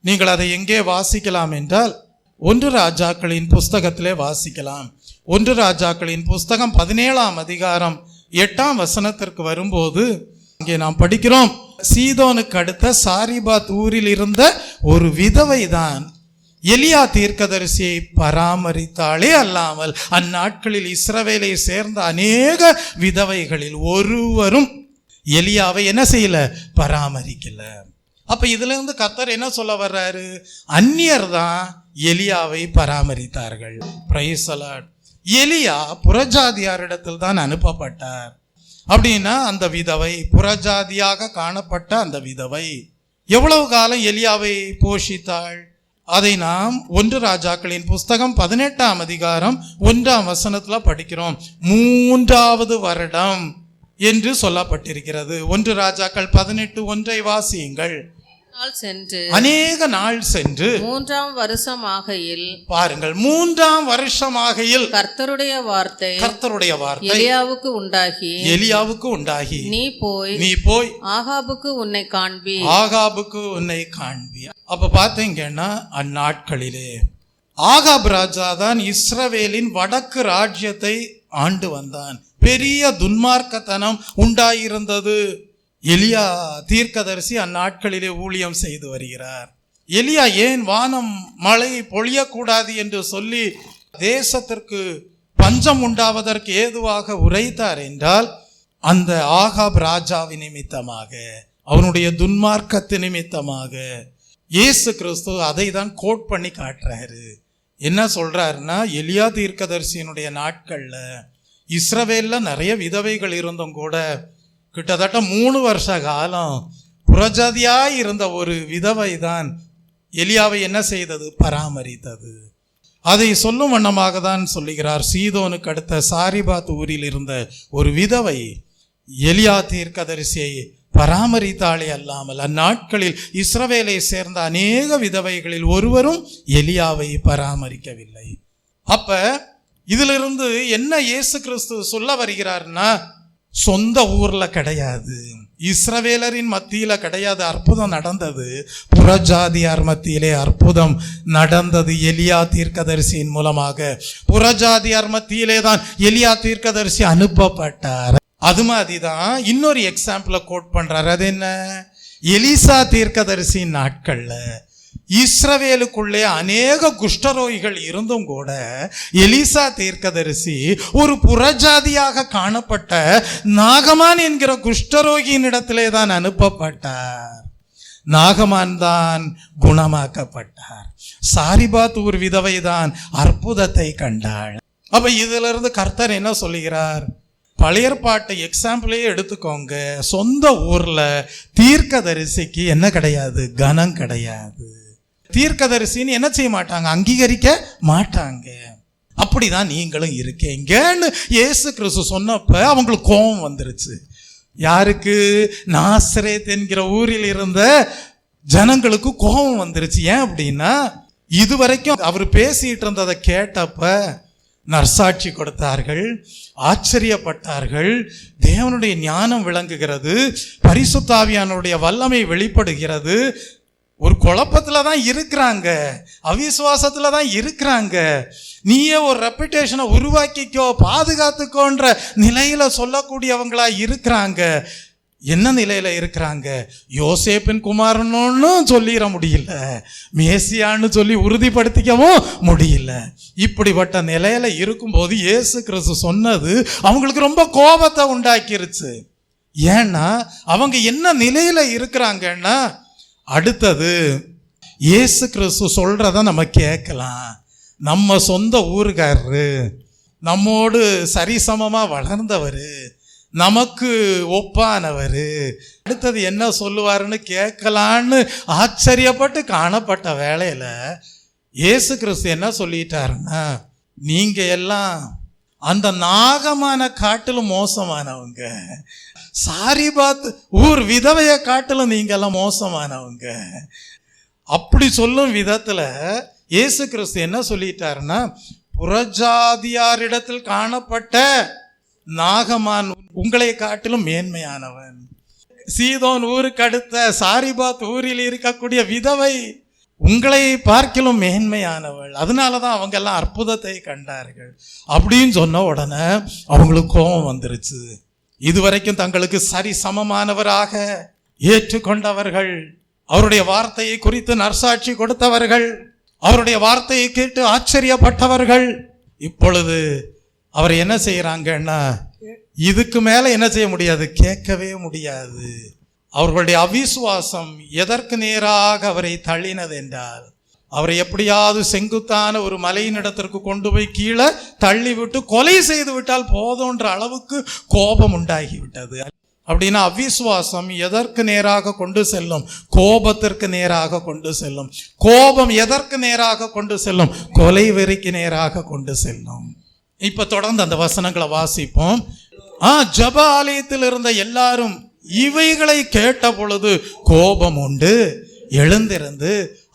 நீங்கள் அதை எங்கே வாசிக்கலாம் என்றால் 1 ராஜாக்களின் புஸ்தகத்திலே வாசிக்கலாம். 1 ராஜாக்களின் புஸ்தகம் 17ஆம் அதிகாரம் 8ஆம் வசனத்திற்கு வரும்போது இங்கே நாம் படிக்கிறோம், சீதோனுக்கு அடுத்த சாரிபாத் ஊரில் இருந்த ஒரு விதவை தான் எலியா தீர்க்கதரிசியை பராமரித்தாளே அல்லாமல் அந்நாட்களில் இஸ்ரவேலை சேர்ந்த அநேக விதவைகளில் ஒருவரும் எலியாவை என்ன செய்யல, பராமரிக்கல. அப்ப இதுல இருந்து கர்த்தர் என்ன சொல்ல வர்றாரு, அந்நியர் தான் எலியாவை பராமரித்தார்கள். Price the Lord. எலியா புறஜாதியாரிடத்தில் தான் அனுப்பப்பட்டார். அப்படின்னா அந்த விதவை, புறஜாதியாக காணப்பட்ட அந்த விதவை எவ்வளவு காலம் எலியாவை போஷித்தாள்? அதை நாம் 1 ராஜாக்களின் புஸ்தகம் 18ஆம் அதிகாரம் 1ஆம் வசனத்துல படிக்கிறோம். 3வது வருடம் என்று சொல்லப்பட்டிருக்கிறது. 1 ராஜாக்கள் 18:1 வாசியுங்கள். அநேக நாள் சென்று 3ஆம் வருஷம் ஆகையில், பாருங்கள், 3ஆம் வருஷம் ஆகையில் கர்த்தருடைய வார்த்தை எலியாவுக்கு உண்டாகி நீ போய் ஆகாபுக்கு உன்னை காண்பி. அப்ப பாத்தீங்கன்னா அந்நாட்களிலே ஆகாப் ராஜா தான் இஸ்ரவேலின் வடக்கு ராஜ்யத்தை ஆண்டு வந்தான். பெரிய துன்மார்க்கத்தனம் உண்டாயிருந்தது. எலியா தீர்க்கதரிசி அந்நாட்களிலே ஊழியம் செய்து வருகிறார். எலியா ஏன் வானம் மழை பொழியக்கூடாது என்று சொல்லி தேசத்திற்கு பஞ்சம் உண்டாவதற்கு ஏதுவாக உரைத்தார் என்றால் அந்த ஆகாப் ராஜாவின் நிமித்தமாக, அவனுடைய துன்மார்க்கத்து நிமித்தமாக. இயேசு கிறிஸ்து அதை தான் கோட் பண்ணி காட்டுறாரு. என்ன சொல்றாருன்னா, எலியா தீர்க்கதரிசியினுடைய நாட்கள்ல இஸ்ரவேல்ல நிறைய விதவைகள் இருந்தும் கூட கிட்டத்தட்ட 3 வருஷ காலம் புறஜாதியாய் இருந்த ஒரு விதவை தான் எலியாவை என்ன செய்தது, பராமரித்தது. அதை சொல்லும் வண்ணமாக தான் சொல்லுகிறார், சீதோனுக்கு அடுத்த சாரிபாத் ஊரில் இருந்த ஒரு விதவை எலியா தீர்க்கதரிசியை பராமரித்தாளே அல்லாமல் அந்நாட்களில் இஸ்ரவேலை சேர்ந்த அநேக விதவைகளில் ஒருவரும் எலியாவை பராமரிக்கவில்லை. அப்ப இதிலிருந்து என்ன இயேசு கிறிஸ்து சொல்ல வருகிறார்னா, சொந்த ஊர்ல கிடையாது, இஸ்ரவேலரின் மத்தியில கிடையாது அற்புதம் நடந்தது, புறஜாதியார் மத்தியிலே அற்புதம் நடந்தது. எலியா தீர்க்கதரிசியின் மூலமாக புறஜாதியார் மத்தியிலே தான் எலியா தீர்க்கதரிசி அனுப்பப்பட்டார். அது மாதிரிதான் இன்னொரு எக்ஸாம்பிள கோட் பண்றாரு. அது என்ன, எலிசா தீர்க்கதரிசியின் நாட்கள்ல இஸ்ரவேலுக்குள்ளே அநேக குஷ்டரோகிகள் இருந்தும் கூட எலிசா தீர்க்கதரிசி ஒரு புறஜாதியாக காணப்பட்ட நாகமான் என்கிற குஷ்டரோகியின் இடத்திலே தான் அனுப்பப்பட்டார். நாகமான் தான் குணமாக்கப்பட்டார். சாரிபாத் ஊர் விதவை தான் அற்புதத்தை கண்டாள். அப்ப இதுல இருந்து கர்த்தர் என்ன சொல்லுகிறார், பழைய ஏற்பாட்டு எக்ஸாம்பிளே எடுத்துக்கோங்க. சொந்த ஊர்ல தீர்க்கதரிசிக்கு என்ன கிடையாது, கனம் கிடையாது. தீர்க்கதரிசின்னு என்ன செய்ய மாட்டாங்க, அங்கீகரிக்க மாட்டாங்க. அப்படிதான் நீங்களும் இருக்கீங்கன்னு இயேசு கிறிஸ்து சொன்னப்ப அவங்களுக்கு கோபம் வந்துருச்சு. யாருக்கு, நாசரேத் என்கிற ஊரில் இருந்த ஜனங்களுக்கு கோபம் வந்துருச்சு. ஏன் அப்படின்னா, இதுவரைக்கும் அவர் பேசிட்டு இருந்ததை கேட்டப்ப நற்சாட்சி கொடுத்தார்கள், ஆச்சரியப்பட்டார்கள். தேவனுடைய ஞானம் விளங்குகிறது, பரிசுத்த ஆவியானவருடைய வல்லமை வெளிப்படுகிறது. ஒரு குழப்பத்துல தான் இருக்கிறாங்க, அவிசுவாசத்துல தான் இருக்கிறாங்க. நீயே ஒரு ரெப்புடேஷனை உருவாக்கிக்கோ, பாதுகாத்துக்கோன்ற நிலையில சொல்லக்கூடியவங்களா இருக்கிறாங்க. என்ன நிலையில இருக்கிறாங்க, யோசேப்பின் குமாரன்னு சொல்லிட முடியல, மேசியான்னு சொல்லி உறுதிப்படுத்திக்கவும் முடியல. இப்படிப்பட்ட நிலையில இருக்கும்போது இயேசு கிறிஸ்து சொன்னது அவங்களுக்கு ரொம்ப கோபத்தை உண்டாக்கிருச்சு. ஏன்னா அவங்க என்ன நிலையில இருக்கிறாங்கன்னா, அடுத்தது இயேசு கிறிஸ்து சொல்றத நம்ம கேட்கலாம். நம்ம சொந்த ஊருக்காரரு, நம்மோடு சரிசமமா வளர்ந்தவர், நமக்கு ஒப்பானவர், அடுத்தது என்ன சொல்லுவாருன்னு கேட்கலான்னு ஆச்சரியப்பட்டு காணப்பட்ட வேளையில இயேசு கிறிஸ்து என்ன சொல்லிட்டாருன்னா, நீங்க எல்லாம் அந்த நாகமான காட்டிலும் மோசமானவங்க, சாரிபாத் ஊர் விதவைய காட்டிலும் நீங்க எல்லாம் மோசமானவங்க. அப்படி சொல்லும் விதத்துல இயேசு கிறிஸ்து என்ன சொல்லிட்டாருன்னா, புறஜாதியாரிடத்தில் காணப்பட்ட நாகமான் உங்களை காட்டிலும் மேன்மையானவன். சீதோன் ஊருக்கு அடுத்த சாரிபாத் ஊரில் இருக்கக்கூடிய விதவை உங்களை பார்க்கிலும் மேன்மையானவள், அதனாலதான் அவங்க எல்லாம் அற்புதத்தை கண்டார்கள் அப்படின்னு சொன்ன உடனே அவங்களுக்கு கோபம் வந்துருச்சு. இதுவரைக்கும் தங்களுக்கு சரி சமமானவராக ஏற்றுக்கொண்டவர்கள், அவருடைய வார்த்தையை குறித்து நற்சாட்சி கொடுத்தவர்கள், அவருடைய வார்த்தையை கேட்டு ஆச்சரியப்பட்டவர்கள், இப்பொழுது அவர் என்ன செய்யறாங்கன்னா, இதுக்கு மேல என்ன செய்ய முடியாது, கேட்கவே முடியாது. அவர்களுடைய அவிசுவாசம் எதற்கு நேராக அவரை தள்ளினது என்றால், அவரை எப்படியாவது செங்குத்தான ஒரு மலையின் இடத்திற்கு கொண்டு போய் கீழே தள்ளிவிட்டு கொலை செய்து விட்டால் போதுன்ற அளவுக்கு கோபம் உண்டாகிவிட்டது. அப்படின்னா அவிசுவாசம் எதற்கு நேராக கொண்டு செல்லும், கோபத்திற்கு நேராக கொண்டு செல்லும். கோபம் எதற்கு நேராக கொண்டு செல்லும், கொலை வெறிக்கு நேராக கொண்டு செல்லும். இப்ப தொடர்ந்து அந்த வசனங்களை வாசிப்போம். ஜப ஆலயத்தில் இருந்த எல்லாரும் இவைகளை கேட்ட பொழுது கோபம் உண்டு எழுந்திருந்து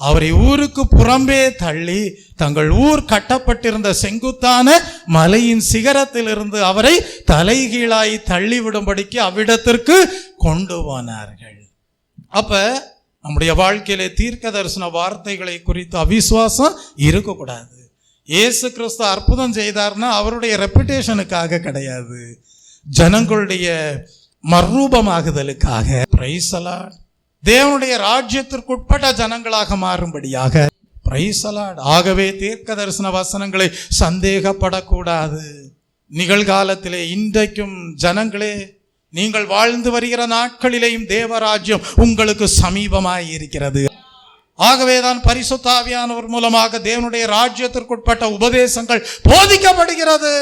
அவரை ஊருக்கு புறம்பே தள்ளி தங்கள் ஊர் கட்டப்பட்டிருந்த செங்குத்தான மலையின் சிகரத்திலிருந்து அவரை தலைகீழாய் தள்ளிவிடும்படிக்கு அவ்விடத்திற்கு கொண்டு போனார்கள். அப்ப நம்முடைய வாழ்க்கையிலே தீர்க்க தரிசன வார்த்தைகளை குறித்து அவிசுவாசம் இருக்கக்கூடாது. இயேசு கிறிஸ்து அற்புதம் செய்தார்னா அவருடைய ரெப்புடேஷனுக்காக கிடையாது, ஜனங்களுடைய மறுரூபமாகுதலுக்காக. Price the Lord. தேவனுடைய ராஜ்யத்திற்குட்பட்ட ஜனங்களாக மாறும்படியாக. Price the Lord. ஆகவே தீர்க்க தரிசன வசனங்களை சந்தேகப்படக்கூடாது. நிகழ்காலத்திலே இன்றைக்கும் ஜனங்களே, நீங்கள் வாழ்ந்து வருகிற நாட்களிலேயும் தேவராஜ்யம் உங்களுக்கு சமீபமாய் இருக்கிறது. ஆகவேதான் பரிசுத்த ஆவியானவர் மூலமாக தேவனுடைய ராஜ்யத்திற்குட்பட்ட உபதேசங்கள் போதிக்கப்படுகிறது.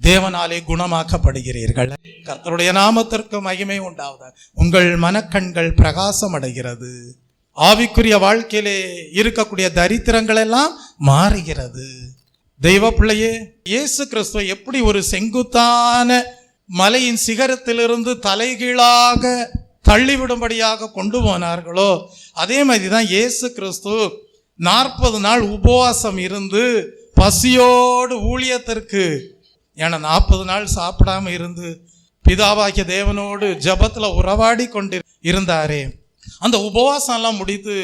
தேவனாலே குணமாக்கப்படுகிறீர்கள். கர்த்தருடைய நாமத்திற்கு மகிமை உண்டாவதாக. உங்கள் மனக்கண்கள் பிரகாசம் அடைகிறது. ஆவிக்குரிய வாழ்க்கையிலே இருக்கக்கூடிய தரித்திரங்கள் எல்லாம் மாறுகிறது. தெய்வ பிள்ளையே, இயேசு கிறிஸ்துவை எப்படி ஒரு செங்குத்தான மலையின் சிகரத்திலிருந்து தலைகீழாக தள்ளிவிடும்படியாக கொண்டு போனார்களோ, அதே மாதிரி தான் இயேசு கிறிஸ்து 40 நாள் உபவாசம் இருந்து பசியோடு ஊழியத்திற்கு, ஏன்னா 40 நாள் சாப்பிடாம இருந்து பிதாவாகிய தேவனோடு ஜபத்துல உறவாடி கொண்டு இருந்தாரே, அந்த உபவாசம் எல்லாம் முடித்து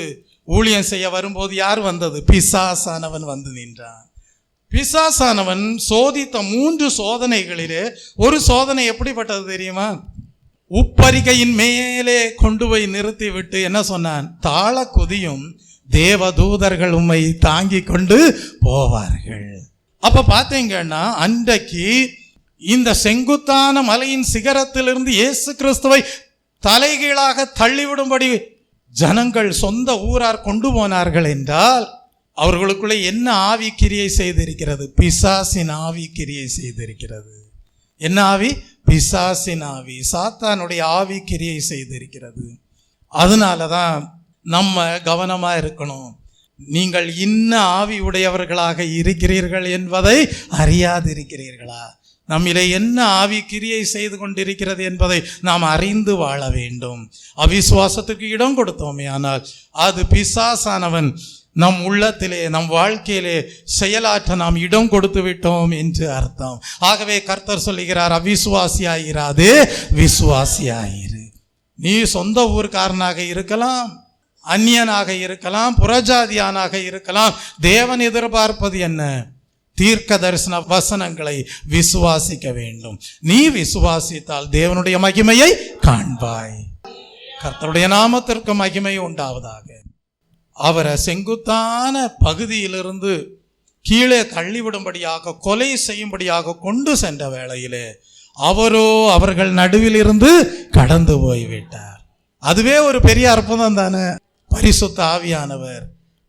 ஊழியம் செய்ய வரும்போது யார் வந்தது? பிசாசானவன் வந்து நின்றான். பிசாசானவன் சோதித்த 3 சோதனைகளிலே ஒரு சோதனை எப்படிப்பட்டது தெரியுமா? உப்பரிகையின் மேலே கொண்டு போய் நிறுத்தி விட்டு என்ன சொன்னான்? தாள குதியும் தேவதூதர்கள் உம்மை தாங்கி கொண்டு போவார்கள். அப்ப பாத்தீங்கன்னா அன்றைக்கு இந்த செங்குத்தான மலையின் சிகரத்திலிருந்து இயேசு கிறிஸ்துவை தலைகீழாக தள்ளிவிடும்படி ஜனங்கள் சொந்த ஊரார் கொண்டு போனார்கள் என்றால் அவர்களுக்குள்ளே என்ன ஆவி கிரியை செய்திருக்கிறது? பிசாசின் ஆவி கிரியை செய்திருக்கிறது. என்ன ஆவி? பிசாசின் ஆவி, சாத்தானுடைய ஆவி கிரியை செய்திருக்கிறது. அதனாலதான் நம்ம கவனமா இருக்கணும். நீங்கள் இன்ன ஆவி உடையவர்களாக இருக்கிறீர்கள் என்பதை அறியாதிருக்கிறீர்களா? நம்மிலே என்ன ஆவி கிரியை செய்து கொண்டிருக்கிறது என்பதை நாம் அறிந்து வாழ வேண்டும். அவிசுவாசத்துக்கு இடம் கொடுத்தோமே ஆனால் அது பிசாசானவன் நம் உள்ளத்திலே, நம் வாழ்க்கையிலே செயலாற்ற நாம் இடம் கொடுத்து விட்டோம் என்று அர்த்தம். ஆகவே கர்த்தர் சொல்லுகிறார், அவிசுவாசியாயிராதே விசுவாசியாயிரு. நீ சொந்த ஊர்க்காரனாக இருக்கலாம், அந்நியனாக இருக்கலாம், புறஜாதியானாக இருக்கலாம். தேவன் எதிர்பார்ப்பது என்ன? தீர்க்க தரிசன வசனங்களை விசுவாசிக்க வேண்டும். நீ விசுவாசித்தால் தேவனுடைய மகிமையை காண்பாய். கர்த்தருடைய நாமத்திற்கு மகிமை உண்டாவதாக. அவரை செங்குத்தான பகுதியிலிருந்து கீழே தள்ளிவிடும்படியாக, கொலை செய்யும்படியாக கொண்டு சென்ற வேளையிலே அவரோ அவர்கள் நடுவில் இருந்து கடந்து போய்விட்டார். அதுவே ஒரு பெரிய அற்புதம் தானே. பரிசுத்த ஆவியானவர்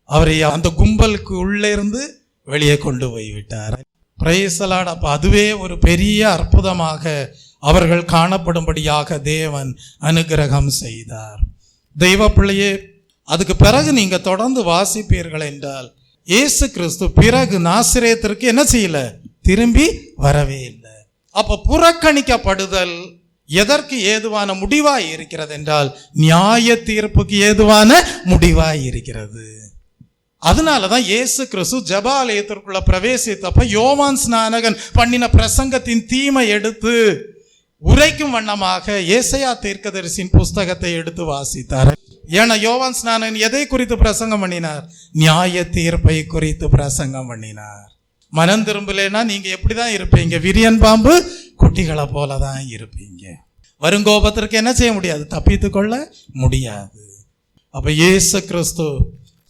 அவரை அந்த கும்பலுக்கு உள்ளே இருந்து வெளியே கொண்டு போய் விட்டார். Price the Lord. அப்ப அதுவே ஒரு பெரிய அற்புதமாக அவர்கள் காணப்படும்படியாக தேவன் அனுக்கிரகம் செய்தார். தெய்வ பிள்ளையே, அதுக்கு பிறகு நீங்க தொடர்ந்து வாசிப்பீர்கள் என்றால் இயேசு கிறிஸ்து பிறகு நாசரேத்திற்கு என்ன செய்யல, திரும்பி வரவே இல்லை. அப்ப புறக்கணிக்கப்படுதல் எதற்கு ஏதுவான முடிவாய் இருக்கிறது என்றால் நியாய தீர்ப்புக்கு ஏதுவான முடிவாய் இருக்கிறது. அதனாலதான் இயேசு கிறிஸ்து ஜெபாலயத்திற்குள்ள பிரவேசித்தப்ப யோவான் ஸ்நானகன் பண்ணின பிரசங்கத்தின் தீமை எடுத்து உரைக்கும் வண்ணமாக ஏசாயா தீர்க்கதரிசியின் புஸ்தகத்தை எடுத்து வாசித்தார். ஏன்னா யோவான் ஸ்நானகன் எதை குறித்து பிரசங்கம் பண்ணினார்? நியாய தீர்ப்பை குறித்து பிரசங்கம் பண்ணினார். மனம் திரும்பலைன்னா நீங்க எப்படிதான் இருப்பீங்க? விரியன் பாம்பு குட்டிகளை போலதான் இருப்பீங்க. வருங்கோபத்திற்கு என்ன செய்ய முடியாது, தப்பித்து கொள்ள முடியாது. அப்ப இயேசு கிறிஸ்து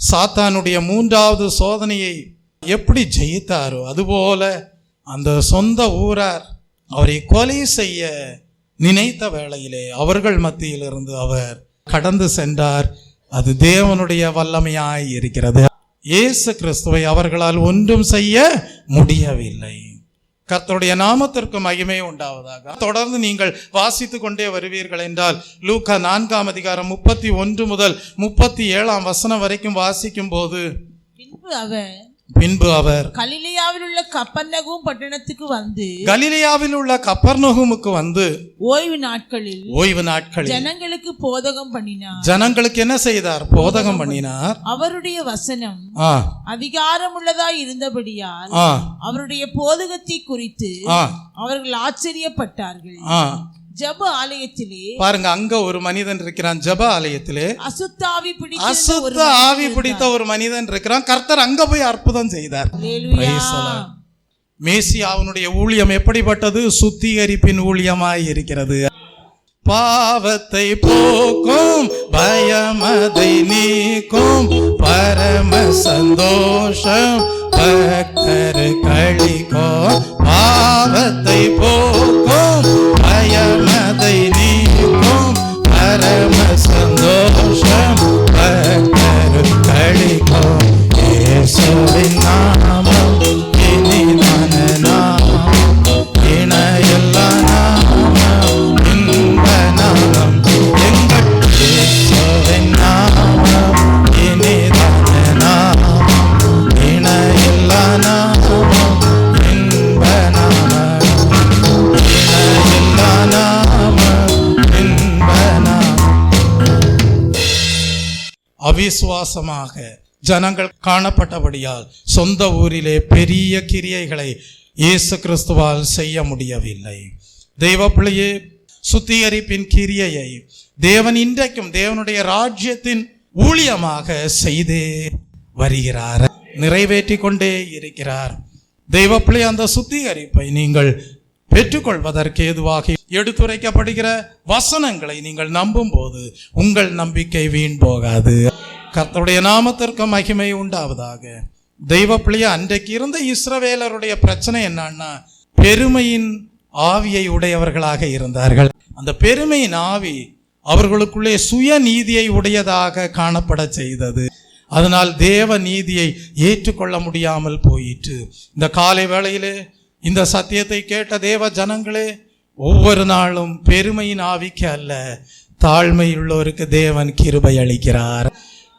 சாத்தானுடைய 3வது சோதனையை எப்படி ஜெயித்தாரோ அதுபோல அந்த சொந்த ஊரார் அவரை கொலை செய்ய நினைத்த வேளையிலே அவர்கள் மத்தியிலிருந்து அவர் கடந்து சென்றார். அது தேவனுடைய வல்லமையாய் இருக்கிறது. இயேசு கிறிஸ்துவை அவர்களால் ஒன்றும் செய்ய முடியவில்லை. கர்த்தருடைய நாமத்திற்கு மகிமை உண்டாவதாக. தொடர்ந்து நீங்கள் வாசித்து கொண்டே வருவீர்கள் என்றால் லூக்கா 4ஆம் அதிகாரம் 31 முதல் 37ஆம் வசனம் வரைக்கும் வாசிக்கும் போது, பின்பு அவர் கலிலேயாவில் உள்ள கப்பர்நகூம் பட்டணத்துக்கு வந்து கப்பர்நகூமுக்கு வந்து ஓய்வு நாட்களில் ஜனங்களுக்கு போதகம் பண்ணினார். ஜனங்களுக்கு என்ன செய்தார்? போதகம் பண்ணினார். அவருடைய வசனம் அதிகாரம் உள்ளதாய் இருந்தபடியால் அவருடைய போதகத்தை குறித்து அவர்கள் ஆச்சரியப்பட்டார்கள். ஜெப ஆலயத்திலே பாருங்க, அங்க ஒரு மனிதன் இருக்கிறான். ஜெப ஆலயத்திலே அசுத்த ஆவி பிடித்த ஒரு மனிதன் இருக்கிறான். கர்த்தர் அங்க போய் அற்புதம் செய்தார். மேசியாவினுடைய ஊழியம் எப்படிப்பட்டது? சுத்திகரிப்பின் ஊழியமாய் இருக்கிறது. பாவத்தை போக்கும், பயமதை நீக்கும், பரம சந்தோஷம் பக்தர் களிக்கும். பாவத்தை போக்கும், பயமதை நீக்கும், பரம சந்தோஷம் பக்தர் களிக்கும். இயேசுவின் நாமம் இனிதான நாமம், இணையில்லா நாமம், இன்ப நாமம். எங்கள் இயேசுவின் நாமம் இனிதான நாமம், இணையில்லா நாமம், இன்ப நாமம், இணையில்லா நாமம், இன்ப நாமம். அவிசுவாசமாக ஜனங்கள் காணப்பட்டபடியால் சொந்த ஊரிலே பெரிய கிரியைகளை இயேசு கிறிஸ்துவால் செய்ய முடியவில்லை. தெய்வ பிள்ளையே, சுத்திகரிப்பின் கிரியையை தேவன் இன்றைக்கும் தேவனுடைய ராஜ்யத்தின் ஊழியமாக செய்தே வருகிறார், நிறைவேற்றி கொண்டே இருக்கிறார். தெய்வ பிள்ளை, அந்த சுத்திகரிப்பை நீங்கள் பெற்றுக்கொள்வதற்கு ஏதுவாக எடுத்துரைக்கப்படுகிற வசனங்களை நீங்கள் நம்பும் போது உங்கள் நம்பிக்கை வீண் போகாது. கர்த்தருடைய நாமத்திற்கு மகிமை உண்டாவதாக. தெய்வ பிள்ளையா, அன்றைக்கு இருந்த இஸ்ரவேலருடைய பிரச்சனை என்னன்னா, பெருமையின் ஆவியை உடையவர்களாக இருந்தார்கள். அந்த பெருமையின் ஆவி அவர்களுக்குள்ளே சுயநீதியை உடையதாக காணப்பட செய்தது. அதனால் தேவ நீதியை ஏற்றுக்கொள்ள முடியாமல் போயிற்று. இந்த காலை வேளையிலே இந்த சத்தியத்தை கேட்ட தேவ ஜனங்களே, ஒவ்வொரு நாளும் பெருமையின் ஆவிக்கு அல்ல, தாழ்மையுள்ளோருக்கு தேவன் கிருபை அளிக்கிறார்.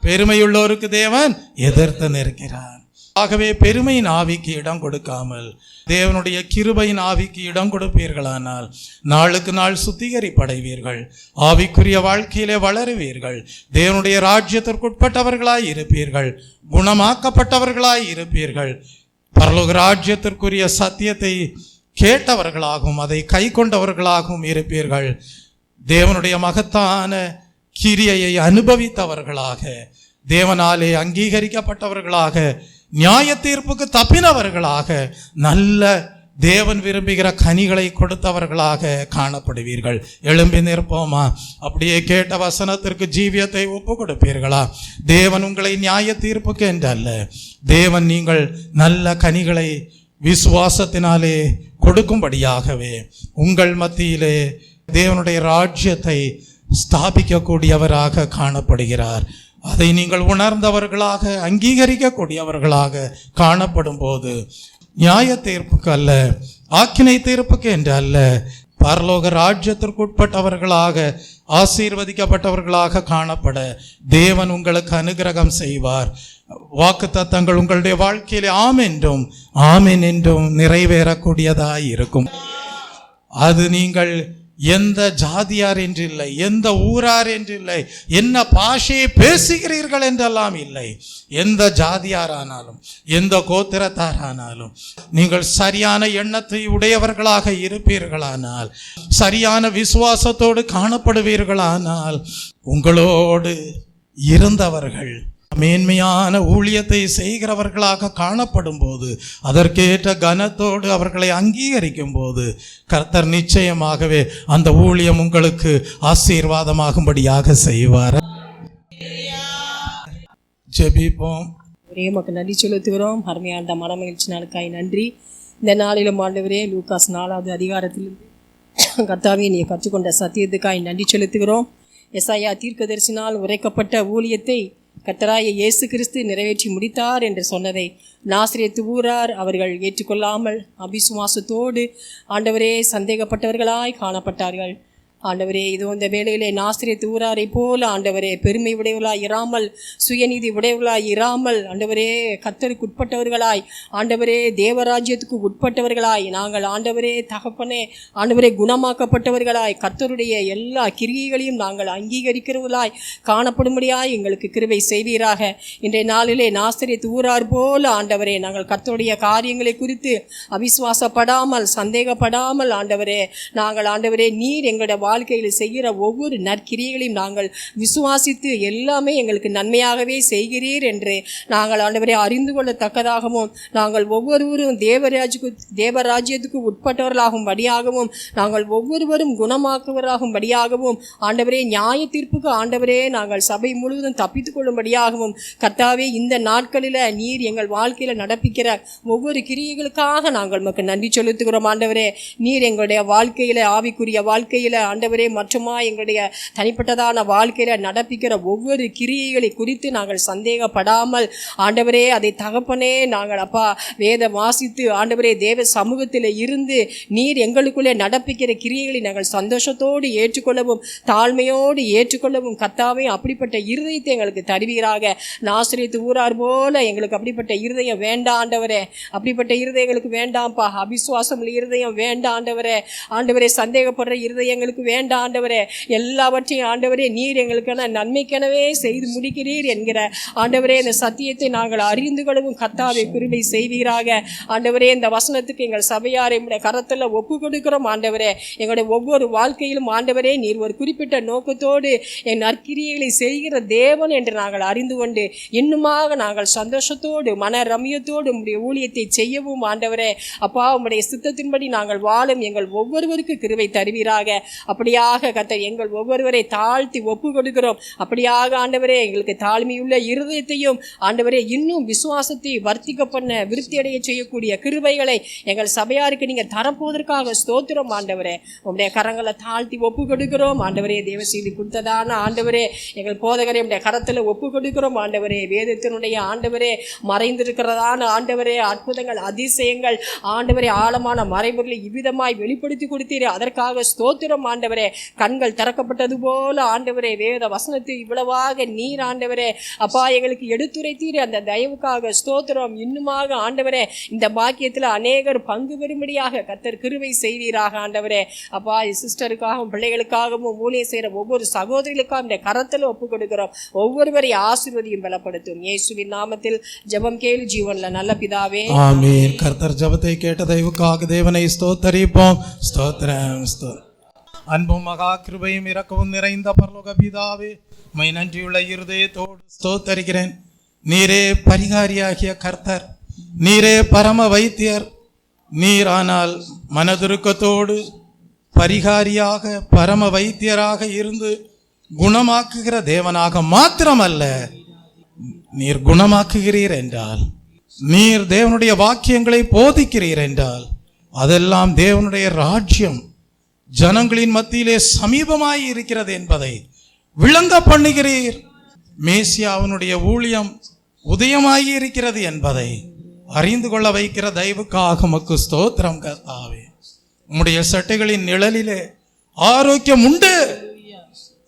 பெருமையுள்ளோருக்கு தேவன் எதிர்த்து நிற்கிறார். ஆகவே பெருமையின் ஆவிக்கு இடம் கொடுக்காமல் தேவனுடைய கிருபையின் ஆவிக்கு இடம் கொடுப்பீர்களானால் நாளுக்கு நாள் சுத்திகரிப்படைவீர்கள், ஆவிக்குரிய வாழ்க்கையிலே வளருவீர்கள், தேவனுடைய ராஜ்யத்திற்குட்பட்டவர்களாய் இருப்பீர்கள், குணமாக்கப்பட்டவர்களாய் இருப்பீர்கள், பரலோக ராஜ்யத்திற்குரிய சத்தியத்தை கேட்டவர்களாகவும் அதை கை கொண்டவர்களாகவும் இருப்பீர்கள். தேவனுடைய மகத்தான கிரியையை அனுபவித்தவர்களாக, தேவனாலே அங்கீகரிக்கப்பட்டவர்களாக, நியாய தீர்ப்புக்கு தப்பினவர்களாக, நல்ல தேவன் விரும்புகிற கனிகளை கொடுத்தவர்களாக காணப்படுவீர்கள். எழும்பி நிற்போமா? அப்படியே கேட்ட வசனத்திற்கு ஜீவியத்தை ஒப்பு கொடுப்பீர்களா? தேவன் உங்களை நியாய தீர்ப்புக்கு என்று அல்ல, தேவன் நீங்கள் நல்ல கனிகளை விசுவாசத்தினாலே கொடுக்கும்படியாகவே உங்கள் மத்தியிலே தேவனுடைய ராஜ்யத்தை ஸ்தாபிக்கக்கூடியவராக காணப்படுகிறார். அதை நீங்கள் உணர்ந்தவர்களாக அங்கீகரிக்கக்கூடியவர்களாக காணப்படும் போது நியாய தீர்ப்புக்கு அல்ல, ஆக்கினை தீர்ப்புக்கு என்று அல்ல, பரலோக ராஜ்யத்திற்கு உட்பட்டவர்களாக ஆசீர்வதிக்கப்பட்டவர்களாக காணப்பட தேவன் உங்களுக்கு அனுகிரகம் செய்வார். வாக்குத்தத்தங்கள் உங்களுடைய வாழ்க்கையிலே ஆம் என்றும் ஆமென் என்றும் நிறைவேறக்கூடியதாய் இருக்கும். அது நீங்கள் எந்த ஜாதியார் என்றில்லை, எந்த ஊரார் என்றில்லை, என்ன பாஷையை பேசுகிறீர்கள் என்றெல்லாம் இல்லை. எந்த ஜாதியாரானாலும் எந்த கோத்திரத்தாரானாலும் நீங்கள் சரியான எண்ணத்தை உடையவர்களாக இருப்பீர்களானால், சரியான விசுவாசத்தோடு காணப்படுவீர்களானால், உங்களோடு இருந்தவர்கள் மேன்மையான ஊழியத்தை செய்கிறவர்களாக காணப்படும் போது, அதற்கேற்ற கனத்தோடு அவர்களை அங்கீகரிக்கும் போது, கர்த்தர் நிச்சயமாகவே அந்த ஊழியம் உங்களுக்கு ஆசீர்வாதமாகும்படியாக செய்வார். ஜெபிப்போம். ஒரே மக்கள் நன்றி செலுத்துகிறோம். அருமையான மனமகிழ்ச்சி நாளுக்காய் நன்றி. இந்த நாளிலும் ஆண்டவரே லூக்காஸ் 4வது அதிகாரத்திலிருந்து கர்த்தாவே நீ கற்றுக்கொண்ட சத்தியத்துக்காய் நன்றி செலுத்துகிறோம். எசாயா தீர்க்கதரிசினால் உரைக்கப்பட்ட ஊழியத்தை கர்த்தராகிய இயேசு கிறிஸ்து நிறைவேற்றி முடித்தார் என்று சொன்னதை நாசரேத்து ஊரார் அவர்கள் ஏற்றுக்கொள்ளாமல் அபிசுவாசத்தோடு ஆண்டவரே சந்தேகப்பட்டவர்களாய் காணப்பட்டார்கள். ஆண்டவரே இதோ இந்த வேளையிலே நாசரேத்து ஊராரை போல ஆண்டவரே பெருமை உடையவர்களாய் இராமல், சுயநீதி உடையவர்களாய் இராமல், ஆண்டவரே கர்த்தருக்கு உட்பட்டவர்களாய், ஆண்டவரே தேவராஜ்யத்துக்கு உட்பட்டவர்களாய், நாங்கள் ஆண்டவரே தகப்பனே ஆண்டவரே குணமாக்கப்பட்டவர்களாய், கர்த்தருடைய எல்லா கிரியைகளையும் நாங்கள் அங்கீகரிக்கிறவர்களாய் காணப்படும்படியாய் எங்களுக்கு கிருபை செய்வீராக. இன்றைய நாளிலே நாசரேத்து ஊரார் போல ஆண்டவரே நாங்கள் கர்த்தருடைய காரியங்களை குறித்து அவிசுவாசப்படாமல், சந்தேகப்படாமல் ஆண்டவரே நாங்கள் ஆண்டவரே நீர் எங்களுடைய வாழ்க்கையில் செய்கிற ஒவ்வொரு நற்கிரியைகளையும் நாங்கள் விசுவாசித்து எல்லாமே எங்களுக்கு நன்மையாகவே செய்கிறீர் என்று நாங்கள் ஆண்டவரை அறிந்து கொள்ளத்தக்கதாகவும், நாங்கள் ஒவ்வொருவரும் தேவராஜ்யத்துக்கு உட்பட்டவர்களாகும்படியாகவும், நாங்கள் ஒவ்வொருவரும் குணமாக்குவராகும்படியாகவும், ஆண்டவரே நியாய தீர்ப்புக்கு ஆண்டவரே நாங்கள் சபை முழுவதும் தப்பித்துக் கொள்ளும்படியாகவும், கர்த்தாவே இந்த நாட்களில் நீர் எங்கள் வாழ்க்கையில் நடப்பிக்கிற ஒவ்வொரு கிரியைகளுக்காக நாங்கள் நமக்கு நன்றி செலுத்துகிறோம். ஆண்டவரே நீர் எங்களுடைய வாழ்க்கையில், ஆவிக்குரிய வாழ்க்கையில் ஆண்டவரே மற்றுமா எங்களுடைய தனிப்பட்டதான வாழ்க்கையில் நடப்பிக்கிற ஒவ்வொரு கிரியைகளை குறித்து நாங்கள் சந்தேகப்படாமல் ஆண்டவரே அதை தகப்பனே நாங்கள் அப்பா வேத வாசித்து ஆண்டவரே தேவ சமூகத்தில் இருந்து நீர் எங்களுக்குள்ளே நடப்பிக்கிற கிரியைகளை நாங்கள் சந்தோஷத்தோடு ஏற்றுக்கொள்ளவும், தாழ்மையோடு ஏற்றுக்கொள்ளவும் கர்த்தாவே அப்படிப்பட்ட இருதயத்தை எங்களுக்கு தருவீராக. நாசரேத்து ஊரார் போல எங்களுக்கு அப்படிப்பட்ட இருதயம் வேண்டாம் ஆண்டவரே, அப்படிப்பட்ட இருதயம் எங்களுக்கு வேண்டாம்ப்பா. அவிசுவாசம் இருதயம் வேண்டாம் ஆண்டவரே, ஆண்டவரே சந்தேகப்படுற இருதயங்களுக்கு வேண்டாம் ஆண்டவரே. எல்லாவற்றையும் ஆண்டவரே நீர் எங்களுக்கான நன்மைக்கெனவே செய்து முடிக்கிறீர் என்கிற ஆண்டவரே இந்த சத்தியத்தை நாங்கள் அறிந்து கொள்ளவும் கர்த்தாவே கிருபை செய்வீராக. ஆண்டவரே இந்த வசனத்துக்கு எங்கள் சபையாரை கரத்தில் ஒப்பு கொடுக்கிறோம் ஆண்டவரே. எங்களுடைய ஒவ்வொரு வாழ்க்கையிலும் ஆண்டவரே நீர் ஒரு குறிப்பிட்ட நோக்கத்தோடு என் நற்கிரியைகளை செய்கிற தேவன் என்று நாங்கள் அறிந்து கொண்டு இன்னுமாக நாங்கள் சந்தோஷத்தோடு மன ரம்யத்தோடு உம்முடைய ஊழியத்தை செய்யவும் ஆண்டவரே அப்பா உம்முடைய சித்தத்தின்படி நாங்கள் வாழும் எங்கள் ஒவ்வொருவருக்கு கிருபை தருவீராக. அப்படியாக கர்த்தர் எங்கள் ஒவ்வொருவரை தாழ்த்தி ஒப்பு கொடுக்கிறோம். அப்படியாக ஆண்டவரே எங்களுக்கு தாழ்மையுள்ள இருதயத்தையும் ஆண்டவரே இன்னும் விசுவாசத்தை வர்த்திக்க பண்ண விருத்தியடைய செய்யக்கூடிய கிருபைகளை எங்கள் சபையாருக்கு நீங்க தரப்போவதற்காக ஸ்தோத்திரம் ஆண்டவரே. உங்களுடைய கரங்களை தாழ்த்தி ஒப்பு கொடுக்கிறோம் ஆண்டவரே. தேவ செய்தி கொடுத்ததான ஆண்டவரே எங்கள் போதகரை உடைய கரத்தில் ஒப்பு கொடுக்கிறோம் ஆண்டவரே. வேதத்தினுடைய ஆண்டவரே மறைந்திருக்கிறதான ஆண்டவரே அற்புதங்கள் அதிசயங்கள் ஆண்டவரே ஆழமான மறைபொருளை இவ்விதமாய் வெளிப்படுத்தி கொடுத்தீரே அதற்காக ஸ்தோத்திரம் ஆண்டவரே. கண்கள் திறக்கப்பட்டது போல ஆண்டவரே வேத வசனத்தை இவ்வளவாக நீர் ஆண்டவரே அப்பா எங்களுக்கு எடுத்துரைத்தீரே அந்த தயவுக்காக ஸ்தோத்திரம். இன்னுமாக ஆண்டவரே இந்த பாக்கியத்தில் அநேகர் பங்கு பெறும்படியாக கர்த்தர் கிருபை செய்வீராக ஆண்டவரே. அப்பா சிஸ்டருக்காகவும் பிள்ளைகளுக்காகவும் ஊழியம் செய்கிற ஒவ்வொரு சகோதரிகளுக்காக இந்த கரத்தில் ஒப்பு கொடுக்கிறோம். ஒவ்வொருவரை ஆசீர்வதியும் பலப்படுத்தும் இயேசுவின் நாமத்தில் ஜெபம் கேளு ஜீவன்ல நல்ல பிதாவே ஆமென். கர்த்தர் ஜெபத்தை கேட்ட தயவுக்காக தேவனை ஸ்தோத்தரிப்போம். ஸ்தோத்திரம் ஸ்தோத்திரம். அன்பும் மகா கிருபையும் இரக்கவும் நிறைந்த பரலோக பிதாவே மை நன்றியுள்ள இருதயத்தோடு ஸ்தோத்தரிக்கிறேன். நீரே பரிகாரியாகிய கர்த்தர், நீரே பரம வைத்தியர். நீர் ஆனால் மனதுருக்கத்தோடு பரிகாரியாக பரம வைத்தியராக இருந்து குணமாக்குகிற தேவனாக மாத்திரமல்ல, நீர் குணமாக்குகிறீர் என்றால், நீர் தேவனுடைய வாக்கியங்களை போதிக்கிறீர் என்றால், அதெல்லாம் தேவனுடைய ராஜ்யம் ஜனங்களின் மத்தியிலே சமீபமாய் இருக்கிறது என்பதை விளங்க பண்ணுகிறீர். மேசியாவினுடைய ஊழியம் உதயமாகி இருக்கிறது என்பதை அறிந்து கொள்ள வைக்கிற தயவுக்காக உமக்கு ஸ்தோத்திரம் கர்த்தாவே. உம்முடைய சட்டைகளின் நிழலிலே ஆரோக்கியம் உண்டு,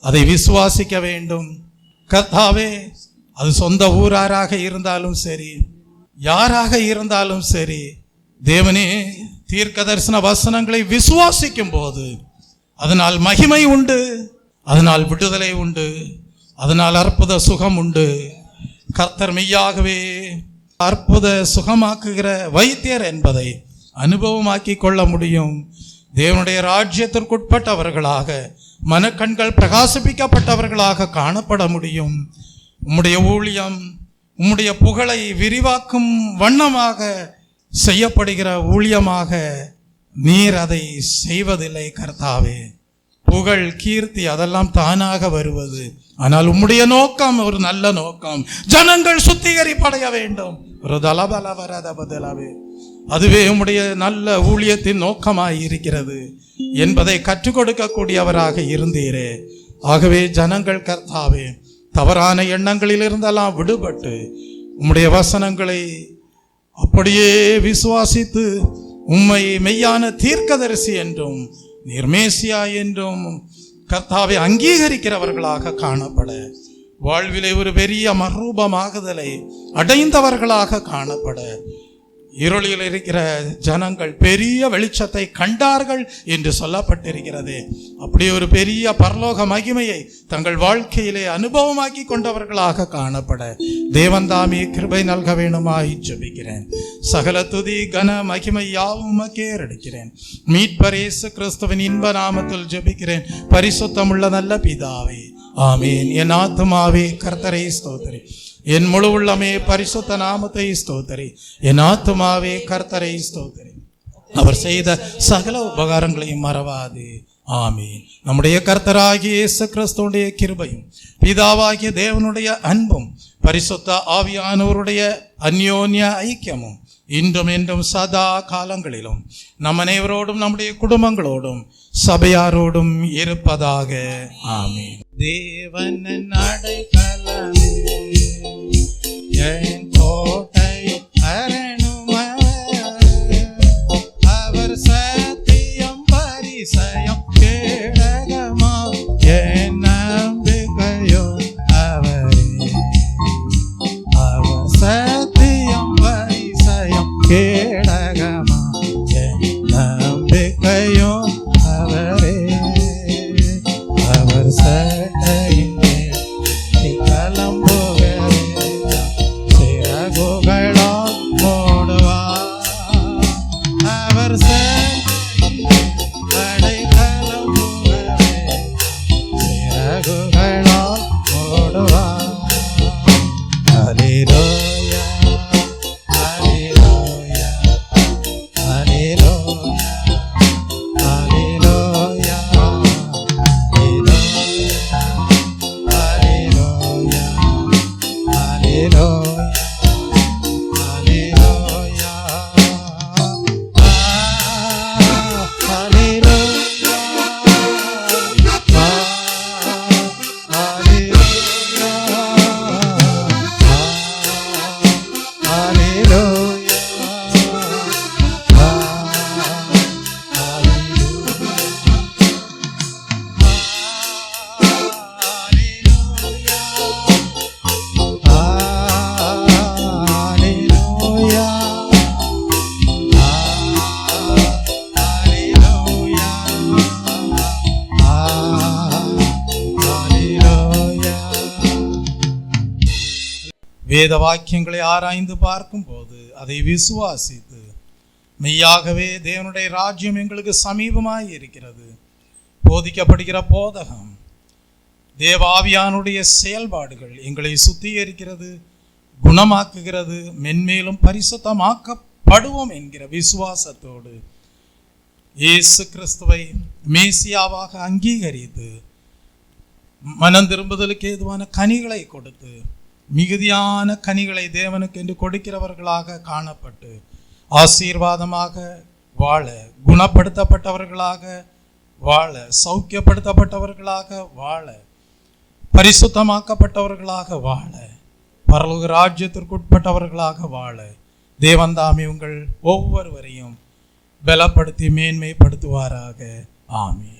அதை விசுவாசிக்க வேண்டும் கர்த்தாவே. அது சொந்த ஊராராக இருந்தாலும் சரி, யாராக இருந்தாலும் சரி, தேவனே தீர்க்க தரிசன வசனங்களை விசுவாசிக்கும் போது அதனால் மகிமை உண்டு, அதனால் விடுதலை உண்டு, அதனால் அற்புத சுகம் உண்டு. கர்த்தர் மெய்யாகவே அற்புத சுகமாக்குகிற வைத்தியர் என்பதை அனுபவமாக்கி கொள்ள முடியும். தேவனுடைய ராஜ்யத்திற்குட்பட்டவர்களாக மனக்கண்கள் பிரகாசிப்பிக்கப்பட்டவர்களாக காணப்பட முடியும். உம்முடைய ஊழியம் உம்முடைய புகழை விரிவாக்கும் வண்ணமாக செய்யப்படுகிற ஊழியமாக நீர் அதை செய்வதில்லை கர்த்தாவே. புகழ் கீர்த்தி அதெல்லாம் தானாக வருவது, ஆனால் உம்முடைய நோக்கம் ஒரு நல்ல நோக்கம். ஜனங்கள் சுத்திகரிப்படைய வேண்டும், ஒரு தலபலவரதபதலவே, அதுவே உம்முடைய நல்ல ஊழியத்தின் நோக்கமாய் இருக்கிறது என்பதை கற்றுக் கொடுக்கக்கூடியவராக இருந்தீரே. ஆகவே ஜனங்கள் கர்த்தாவே தவறான எண்ணங்களில் இருந்தெல்லாம் விடுபட்டு உம்முடைய வசனங்களை அப்படியே விசுவாசித்து உம்மை மெய்யான தீர்க்கதரிசி என்றும் நிர்மேசியா என்றும் கர்த்தாவை அங்கீகரிக்கிறவர்களாக காணப்பட, வாழ்விலே ஒரு பெரிய மறுரூபமாகுதலை அடைந்தவர்களாக காணப்பட, இருளில் இருக்கிற ஜனங்கள் பெரிய வெளிச்சத்தை கண்டார்கள் என்று சொல்லப்பட்டிருக்கிறது. அப்படியே ஒரு பெரிய பரலோக மகிமையை தங்கள் வாழ்க்கையிலே அனுபவமாக்கி கொண்டவர்களாக காணப்பட தேவன் தாமே கிருபை நல்க வேணுமாய் ஜெபிக்கிறேன். சகல துதி கன மகிமை யாவும் உமக்கே எடுக்கிறேன். மீட்பர் இயேசு கிறிஸ்துவின் இன்ப நாமத்தில் ஜெபிக்கிறேன் பரிசுத்தமுள்ள நல்ல பிதாவே, ஆமீன். என் ஆத்துமாவே கர்த்தரை ஸ்தோத்திரி, என் முழு உள்ளமே பரிசுத்த நாமத்தை ஸ்தோத்திரி. என் ஆத்துமாவே கர்த்தரை ஸ்தோத்திரி, அவர் செய்த சகல உபகாரங்களையும் மறவாது. ஆமீன். நம்முடைய கர்த்தராகிய இயேசு கிறிஸ்துவுடைய கிருபையும் பிதாவாகிய தேவனுடைய அன்பும் பரிசுத்த ஆவியானவருடைய அந்யோன்ய ஐக்கியமும் இன்றும் என்றும் சதா காலங்களிலும் நம் அனைவரோடும் நம்முடைய குடும்பங்களோடும் சபையாரோடும் இருப்பதாக. ஆமீன். தேவன் அடைக்கலமே, என் கோட்டை அரணுமவர், அவர் சத்தியம் பரிசயம் கேடகமா, என் நம்பிக்கையோ அவரே, அவர் சத்தியம் பரிசயம் கேடகமா, என் நம்பிக்கையோ அவரே, அவர் சட்டையின் வேத வாக்கியங்களை ஆராய்ந்து பார்க்கும் போது அதை விசுவாசித்து மெய்யாகவே தேவனுடைய ராஜ்யம் எங்களுக்கு சமீபமாய் இருக்கிறது, போதிக்கப்படுகிற போதகம், தேவாவியானுடைய செயல்பாடுகள் எங்களை சுத்திகரிக்கிறது, குணமாக்குகிறது, மென்மேலும் பரிசுத்தமாக்கப்படுவோம் என்கிற விசுவாசத்தோடு இயேசு கிறிஸ்துவை மேசியாவாக அங்கீகரித்து மனம் திரும்புதலுக்கு ஏதுவான கனிகளை கொடுத்து மிகுதியான கனிகளை தேவனுக்கு என்று கொடுக்கிறவர்களாக காணப்பட்டு ஆசீர்வாதமாக வாழ, குணப்படுத்தப்பட்டவர்களாக வாழ, சௌக்கியப்படுத்தப்பட்டவர்களாக வாழ பரிசுத்தமாக்கப்பட்டவர்களாக வாழ, பரலோக ராஜ்யத்திற்குட்பட்டவர்களாக வாழ தேவன் தாமே உங்கள் ஒவ்வொருவரையும் பலப்படுத்தி மேன்மைப்படுத்துவாராக. ஆமென்.